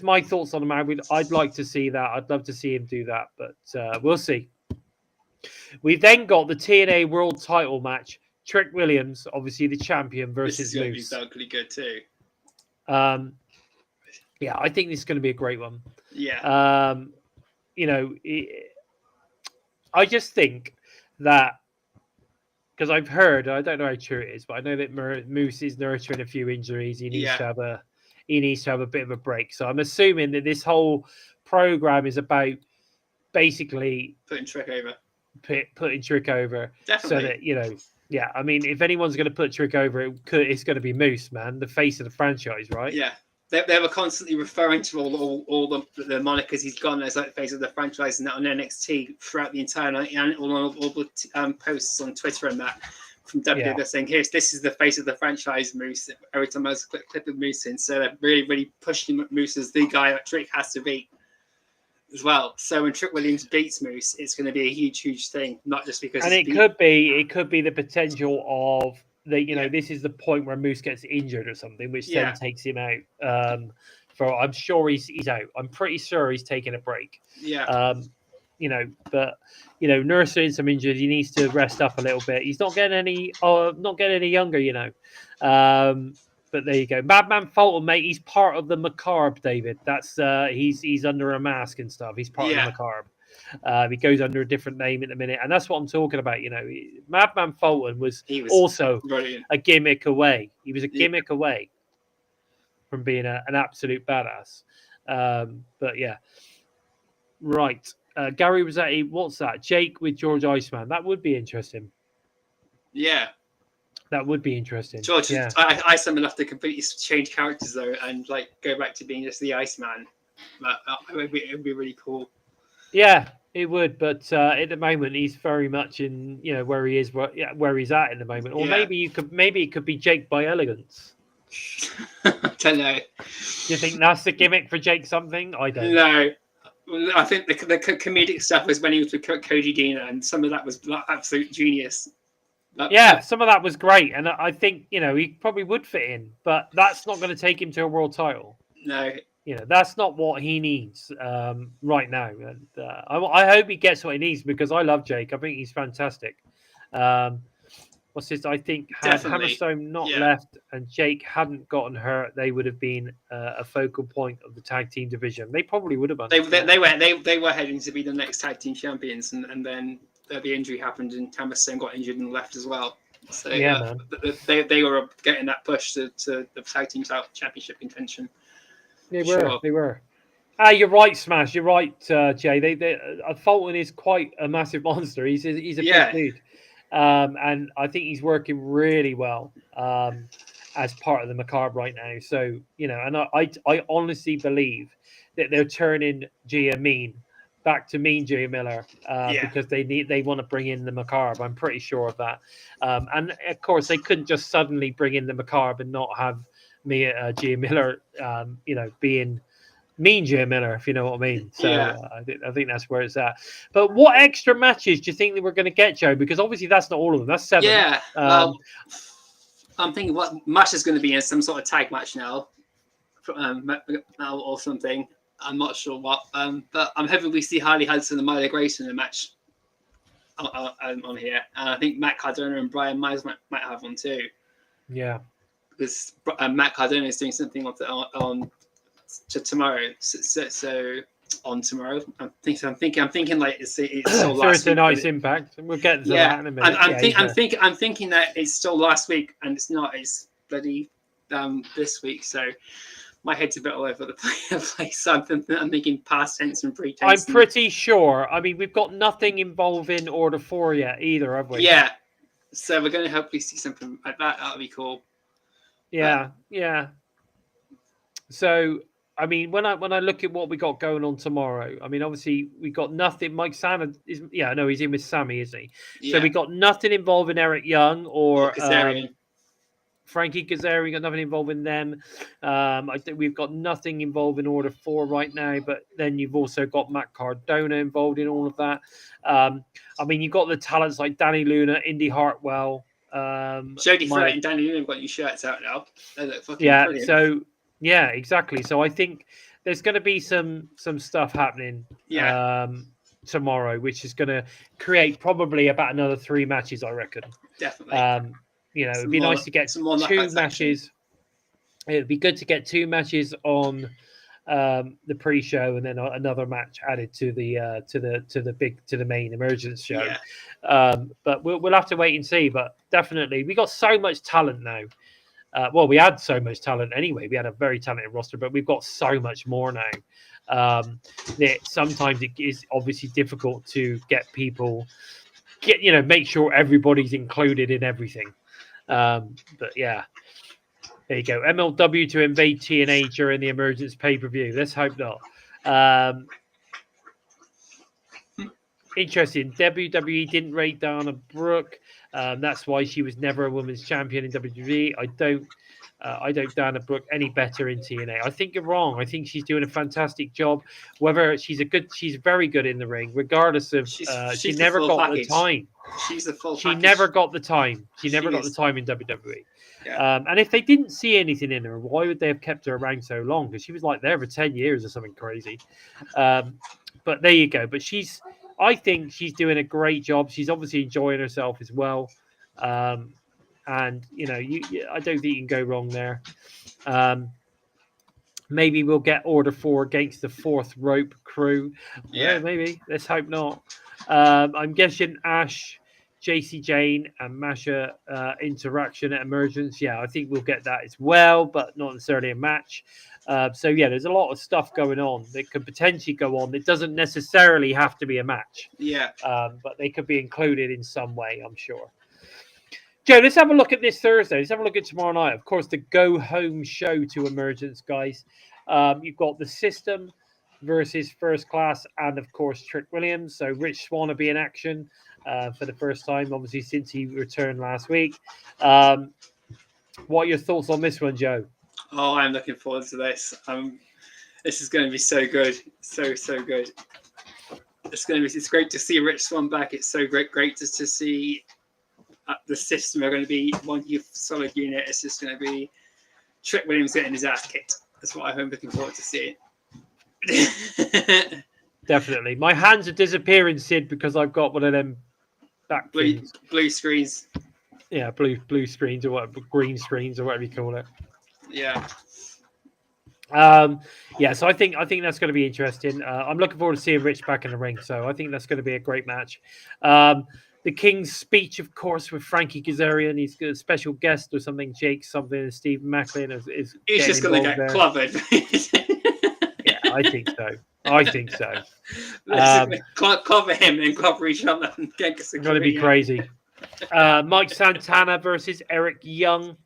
my thoughts on the man. I'd like to see that. I'd love to see him do that, but we'll see. We've then got the TNA World Title match. Trick Williams, obviously the champion, versus Moose. This is going to be good too. Yeah, I think this is going to be a great one. Yeah. I just think that because I've heard, I don't know how true it is, but I know that Moose is nurturing a few injuries. He needs to have a bit of a break. So I'm assuming that this whole program is about basically putting Trick over. Definitely. So that, I mean, if anyone's going to put Trick over, it's going to be Moose, man, the face of the franchise, right? Yeah. They were constantly referring to all the monikers he's gone as like the face of the franchise and that on NXT throughout the entire night and all the posts on Twitter and that from WWE. They're saying, this is the face of the franchise, Moose. Every time I was a clip of Moose in. So they're really, really pushing Moose as the guy that Trick has to beat as well. So when Trick Williams beats Moose, it's going to be a huge, huge thing. Not just because it could be the potential of this is the point where Moose gets injured or something, which then takes him out. I'm sure he's out. I'm pretty sure he's taking a break. Yeah. Nursing some injuries, he needs to rest up a little bit. He's not getting any younger, But there you go. Madman Fulton, mate. He's part of the Macabre, David. That's he's under a mask and stuff. He's part of the Macabre. He goes under a different name in a minute, and that's what I'm talking about. Madman Fulton was also brilliant. A gimmick away. He was a gimmick away from being an absolute badass. But yeah, right. Gary Rossetti, what's that? Jake with George Iceman. That would be interesting. Yeah. That would be interesting. George, yeah. Iceman will have to completely change characters though, and like go back to being just the Iceman. It would be really cool. Yeah, it would. But at the moment, he's very much in where he is, where he's at the moment. Or maybe it could be Jake by Elegance. I don't know. Do you think that's the gimmick for Jake something? I don't. No. I think the comedic stuff was when he was with Cody Dean, and some of that was absolute genius. Some of that was great, and I think he probably would fit in, but that's not going to take him to a world title. No, that's not what he needs right now, and I hope he gets what he needs because I love Jake. I think he's fantastic. I think had Hammerstone not left and Jake hadn't gotten hurt, they would have been a focal point of the tag team division. They probably would have. They were heading to be the next tag team champions, and then the injury happened, and Hammerstone got injured and left as well. So they were getting that push to the tag team championship contention. They were. You're right, Smash. You're right, Jay. Fulton is quite a massive monster. He's a big dude. And I think he's working really well as part of the Macabre right now. So, and I honestly believe that they're turning Gia Mean back to Mean Gia Miller because they want to bring in the Macabre. I'm pretty sure of that. And of course, they couldn't just suddenly bring in the Macabre and not have Gia Miller, being Mean Gia Miller, if you know what I mean. So I think that's where it's at. But what extra matches do you think that we're going to get, Joe? Because obviously that's not all of them. That's 7. Yeah. I'm thinking what Masha's going to be in some sort of tag match now, or something. I'm not sure what. But I'm hoping we see Harley Hudson and Myla Grace in a match on here. And I think Matt Cardona and Brian Myers might have one too. Yeah. Because Matt Cardona is doing something on tomorrow. So on tomorrow, I'm thinking like it's still Thursday night's Impact, and we'll get to that in a minute. I'm thinking that it's still last week, and it's not. It's bloody this week. So my head's a bit all over the place. So I'm thinking past tense and pre-tense. I'm pretty sure. I mean, we've got nothing involving Order 4 yet either, have we? Yeah. So we're going to hopefully see something like that. That'll be cool. Yeah. So, I mean, when I look at what we got going on tomorrow, I mean, obviously we got nothing. Mike Santa is, he's in with Sammy, isn't he? Yeah. So we got nothing involving Eric Young or Frankie Kazarian. Got nothing involving them. I think we've got nothing involving Order 4 right now. But then you've also got Matt Cardona involved in all of that. I mean, you've got the talents like Danny Luna, Indy Hartwell. Jody Flight and Danny Luna have got new shirts out now. They look fucking brilliant. So. Yeah, exactly. So I think there's going to be some stuff happening tomorrow, which is going to create probably about another 3 matches, I reckon. Definitely. It'd be nice to get 2 matches. It'd be good to get 2 matches on the pre-show and then another match added to the main Emergence show. Yeah. But we'll have to wait and see. But definitely, we got so much talent now. We had so much talent anyway. We had a very talented roster, but we've got so much more now. That sometimes it is obviously difficult to get people, make sure everybody's included in everything. But yeah, there you go. MLW to invade TNA during the Emergence pay-per-view. Let's hope not. Interesting. WWE didn't rate Dana Brooke. That's why she was never a women's champion in WWE. I don't Dana Brooke any better in TNA. I think you're wrong. I think she's doing a fantastic job. Whether she's very good in the ring, regardless of she never got the time. She's the full. She never got the time. She never got the time in WWE. Yeah. And if they didn't see anything in her, why would they have kept her around so long? Because she was like there for 10 years or something crazy. But there you go. But I think she's doing a great job. She's obviously enjoying herself as well. And, I don't think you can go wrong there. Maybe we'll get Order 4 against the 4th Rope crew. Yeah, maybe. Let's hope not. I'm guessing Ash, JC Jane and Masha interaction at Emergence. Yeah, I think we'll get that as well, but not necessarily a match. So yeah, there's a lot of stuff going on that could potentially go on. It doesn't necessarily have to be a match. Yeah. But they could be included in some way, I'm sure. Joe, let's have a look at this Thursday. Let's have a look at tomorrow night. Of course, the go-home show to Emergence, guys. You've got the System versus First Class and, of course, Trick Williams. So Rich Swann will be in action for the first time, obviously, since he returned last week. What are your thoughts on this one, Joe? Oh, I'm looking forward to this. This is going to be so good. So good. It's great to see Rich Swann back. It's so great to see the System are going to be one solid unit. It's just going to be Trick Williams getting his ass kicked. That's what I'm looking forward to seeing. Definitely. My hands are disappearing, Sid, because I've got one of them back blue screens. Yeah, blue screens or whatever, green screens or whatever you call it. Yeah. So I think that's going to be interesting. I'm looking forward to seeing Rich back in the ring, so I think that's going to be a great match. The King's speech, of course, with Frankie Kazarian. He's got a special guest or something. Jake something. And Stephen Macklin is. He's just going to get clobbered. Yeah, I think so. Clobber him and clobber each other. It's going to be crazy. Mike Santana versus Eric Young.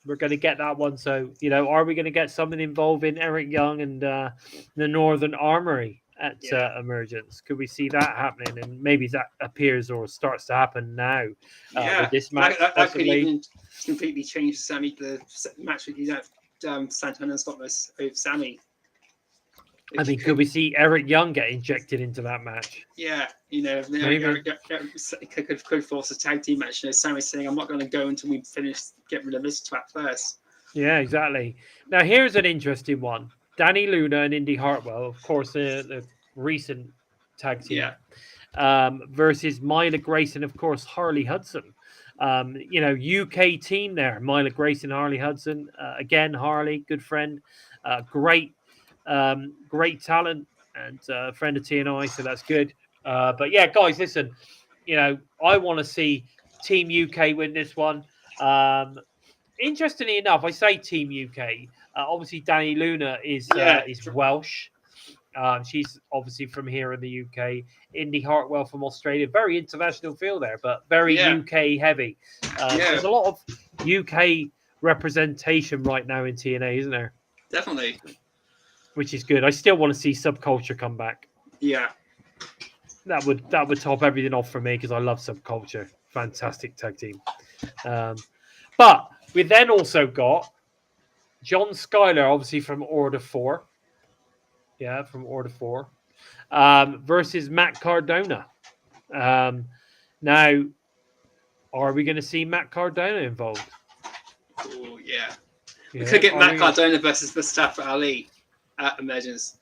We're going to get that one. So, are we going to get something involving Eric Young and the Northern Armory at Emergence? Could we see that happening? And maybe that appears or starts to happen now with this match. That could even completely change the match with Santana's got this with Sammy. I mean, could we see Eric Young get injected into that match? Yeah, Eric could force a tag team match. Sammy's saying, "I'm not going to go until we get rid of this twat first." Yeah, exactly. Now, here's an interesting one. Danny Luna and Indy Hartwell, of course, the recent tag team, versus Myla Grace and, of course, Harley Hudson. UK team there. Myla Grace and Harley Hudson. Again, Harley, good friend, great talent and friend of TNI, so that's good. But yeah, guys, listen, I want to see Team UK win this one. Interestingly enough, I say Team UK. Obviously, Danny Luna is Welsh. She's obviously from here in the UK. Indy Hartwell from Australia. Very international feel there, but very UK heavy. There's a lot of UK representation right now in TNA, isn't there? Definitely. Which is good. I still want to see Subculture come back. Yeah. That would top everything off for me because I love Subculture. Fantastic tag team. But we then also got John Schuyler, obviously from Order 4. Yeah, from Order 4. Versus Matt Cardona. Now, are we going to see Matt Cardona involved? Oh, yeah. We could get Matt Cardona versus Mustafa Ali at Emergence.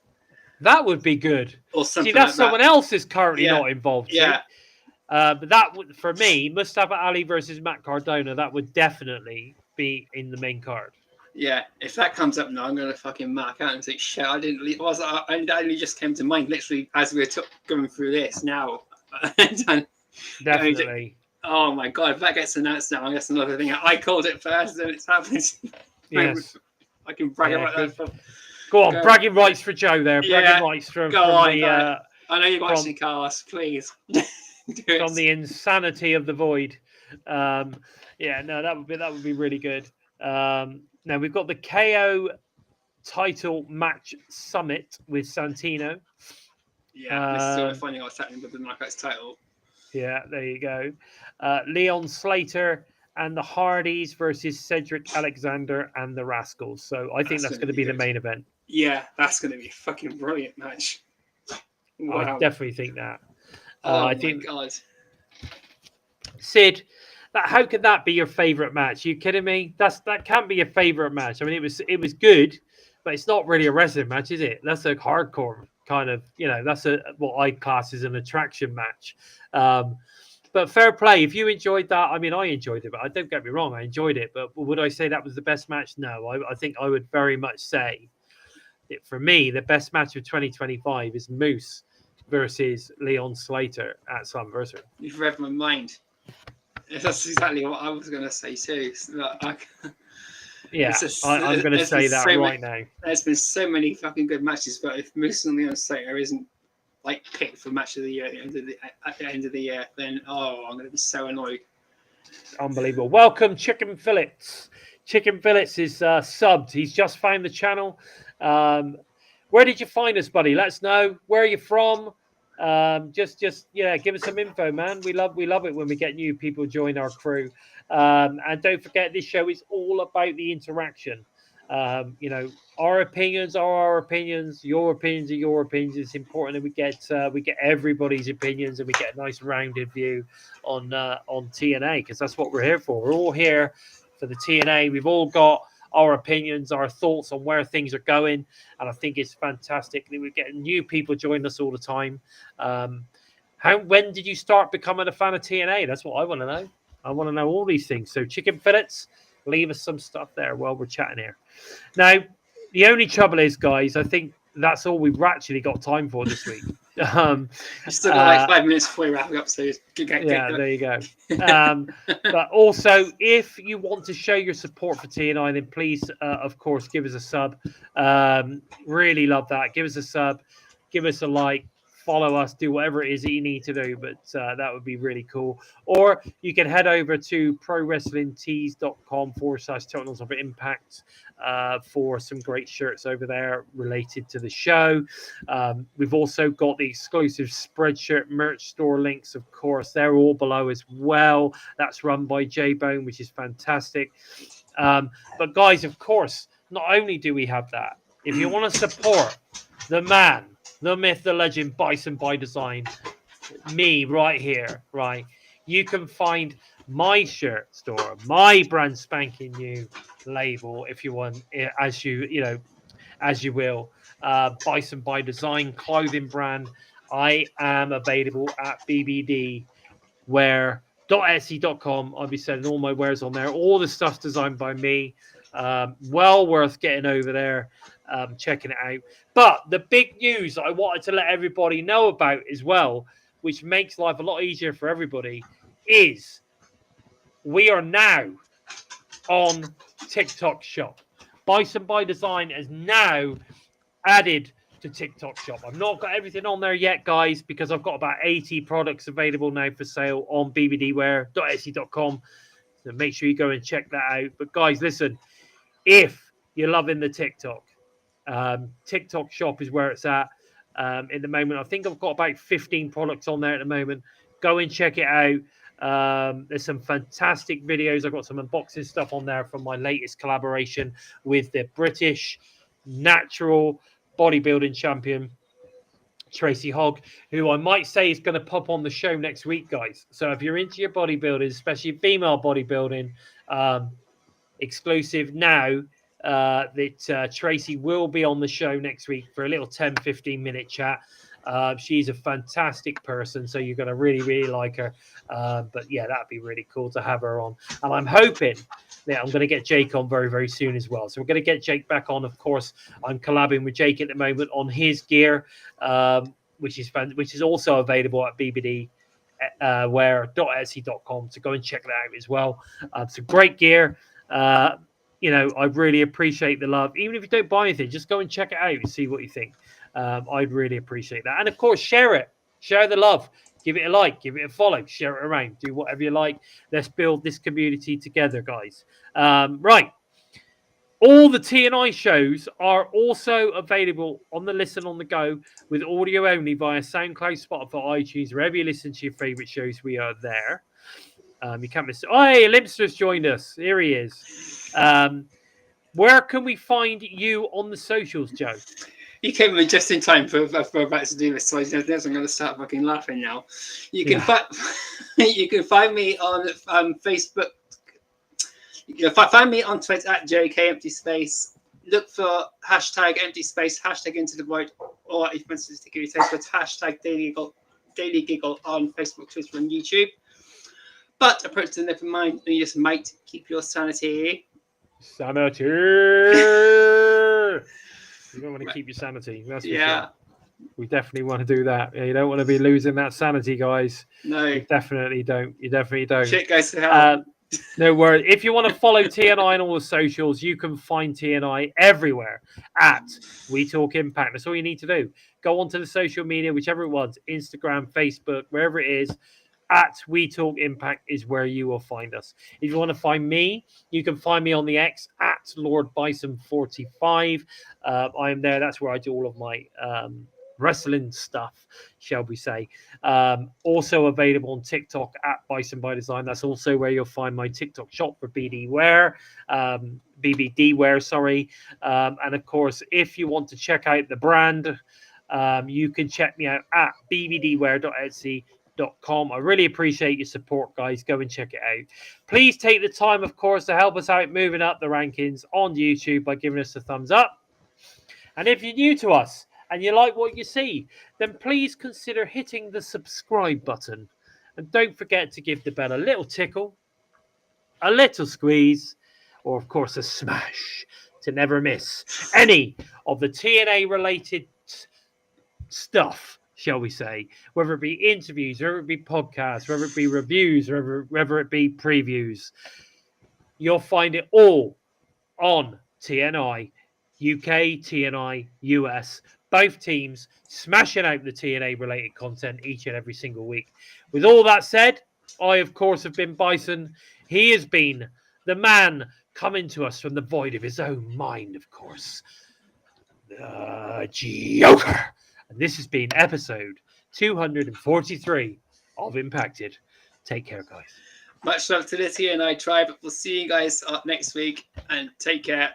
That would be good. Or something. See, that's someone else is currently not involved. Yeah. But that would, for me, Mustafa Ali versus Matt Cardona, that would definitely be in the main card. Yeah, if that comes up now, I'm going to fucking mark out and say, shit, I didn't leave. I only just came to mind literally as we were going through this now. Definitely. Oh my God, if that gets announced now, that's another thing. I called it first and it's happened. Yes. I can brag about that. Go on, bragging rights for Joe there. Bragging rights from I know you're watching, Carlos. Please. From the insanity of the void. That would be really good. Now we've got the KO title match summit with Santino. Yeah, this is sort of finding out what's happening with the Knockouts title. Yeah, there you go. Leon Slater and the Hardys versus Cedric Alexander and the Rascals. So I think that's going to be the main event. Yeah, that's going to be a fucking brilliant match. Wow. I definitely think that. I think, God. Sid, how could that be your favorite match? Are you kidding me? That can't be your favorite match. I mean, it was good, but it's not really a wrestling match, is it? That's a hardcore kind of, that's what I class as an attraction match. But fair play. If you enjoyed that, I mean, I enjoyed it, but don't get me wrong, I enjoyed it. But would I say that was the best match? No, I think I would very much say that for me, the best match of 2025 is Moose versus Leon Slater at Slammiversary. You've read my mind. That's exactly what I was going to say too. Yeah, I'm going to say that right now. There's been so many fucking good matches, but if Mustafa Ali isn't like picked for match of the year at the end of the year, then I'm going to be so annoyed. Unbelievable. Welcome, Chicken Fillets. Chicken Fillets is subbed. He's just found the channel. Where did you find us, buddy? Let us know. Where are you from? Just give us some info, man. We love it when we get new people join our crew. And don't forget, this show is all about the interaction. Our opinions are our opinions. Your opinions are your opinions. It's important that we get everybody's opinions and we get a nice rounded view on TNA, because that's what we're here for. We're all here for the TNA. We've all got our opinions, our thoughts on where things are going, and I think it's fantastic that we're getting new people joining us all the time. When did you start becoming a fan of TNA? That's what I want to know. I want to know all these things. So Chicken Fillets, leave us some stuff there while we're chatting here. Now, the only trouble is, guys, I think that's all we've actually got time for this week. I've still got like 5 minutes before we wrap up, so there you go. But also, if you want to show your support for TNI, then please, of course, give us a sub. Really love that. Give us a sub, give us a like, follow us, do whatever it is that you need to do, but that would be really cool. Or you can head over to prowrestlingtees.com/Total Nonstop Impact for some great shirts over there related to the show. We've also got the exclusive Spreadshirt merch store links, of course. They're all below as well. That's run by J-Bone, which is fantastic. But guys, of course, not only do we have that, if you want to support the man, the myth, the legend, Bison by Design, me right here, right? You can find my shirt store, my brand spanking new label, if you want, as you will. Bison by Design clothing brand. I am available at bbdwear.etsy.com. I'll be selling all my wares on there. All the stuff's designed by me. Well worth getting over there, checking it out. But the big news I wanted to let everybody know about as well, which makes life a lot easier for everybody, is we are now on TikTok Shop. Bison by Design has now added to TikTok Shop. I've not got everything on there yet, guys, because I've got about 80 products available now for sale on bbdwear.etsy.com. So make sure you go and check that out. But guys, listen, if you're loving the TikTok Shop is where it's at in the moment. I think I've got about 15 products on there at the moment. Go and check it out. There's some fantastic videos. I've got some unboxing stuff on there from my latest collaboration with the British natural bodybuilding champion Tracy Hogg, who I might say is going to pop on the show next week, guys. So if you're into your bodybuilding, especially female bodybuilding, exclusive now that Tracy will be on the show next week for a little 10-15 minute chat. She's a fantastic person, so you're going to really, really like her. But yeah, that'd be really cool to have her on. And I'm hoping that I'm going to get Jake on very, very soon as well. So we're going to get Jake back on. Of course, I'm collabing with Jake at the moment on his gear, which is also available at bbdwear.etsy.com. So go and check that out as well. Some great gear. I really appreciate the love. Even if you don't buy anything, just go and check it out and see what you think. I'd really appreciate that. And of course, share it. Share the love. Give it a like. Give it a follow. Share it around. Do whatever you like. Let's build this community together, guys. Right. All the TNI shows are also available on the Listen on the Go with audio only via SoundCloud, Spotify, iTunes, wherever you listen to your favorite shows. We are there. You can't miss it. Oh, hey, Limpster's joined us. Here he is. Where can we find you on the socials, Joe? You came in just in time for about to do this, so I'm going to start fucking laughing now. You can find me on Facebook. You can find me on Twitter at JKEmptySpace. Look for hashtag empty space, hashtag into the void, or if you want to stick your taste, hashtag Daily Giggle on Facebook, Twitter, and YouTube. But approach to never mind, you just might keep your sanity. Sanity. You don't want to keep your sanity. That's for sure. We definitely want to do that. You don't want to be losing that sanity, guys. No, you definitely don't. You definitely don't. Shit goes to hell. No worries. If you want to follow TNI on all the socials, you can find TNI everywhere at We Talk Impact. That's all you need to do. Go onto the social media, whichever it was, Instagram, Facebook, wherever it is, at We Talk Impact is where you will find us. If you want to find me, you can find me on the X at Lord Bison 45. I am there. That's where I do all of my wrestling stuff, shall we say. Also available on TikTok at Bison by Design. That's also where you'll find my TikTok shop for BBD Wear, sorry. And of course, if you want to check out the brand, you can check me out at bbdwear.etsy.com. I really appreciate your support, guys. Go and check it out. Please take the time, of course, to help us out moving up the rankings on YouTube by giving us a thumbs up. And if you're new to us and you like what you see, then please consider hitting the subscribe button. And don't forget to give the bell a little tickle, a little squeeze, or of course a smash to never miss any of the TNA related stuff, shall we say, whether it be interviews, whether it be podcasts, whether it be reviews, whether it be previews. You'll find it all on TNI UK, TNI US, both teams smashing out the TNA related content each and every single week. With all that said, I, of course, have been Bison. He has been the man coming to us from the void of his own mind, of course, the Joker. And this has been episode 243 of Impacted. Take care, guys. Much love to the TNI tribe. We'll see you guys up next week, and take care.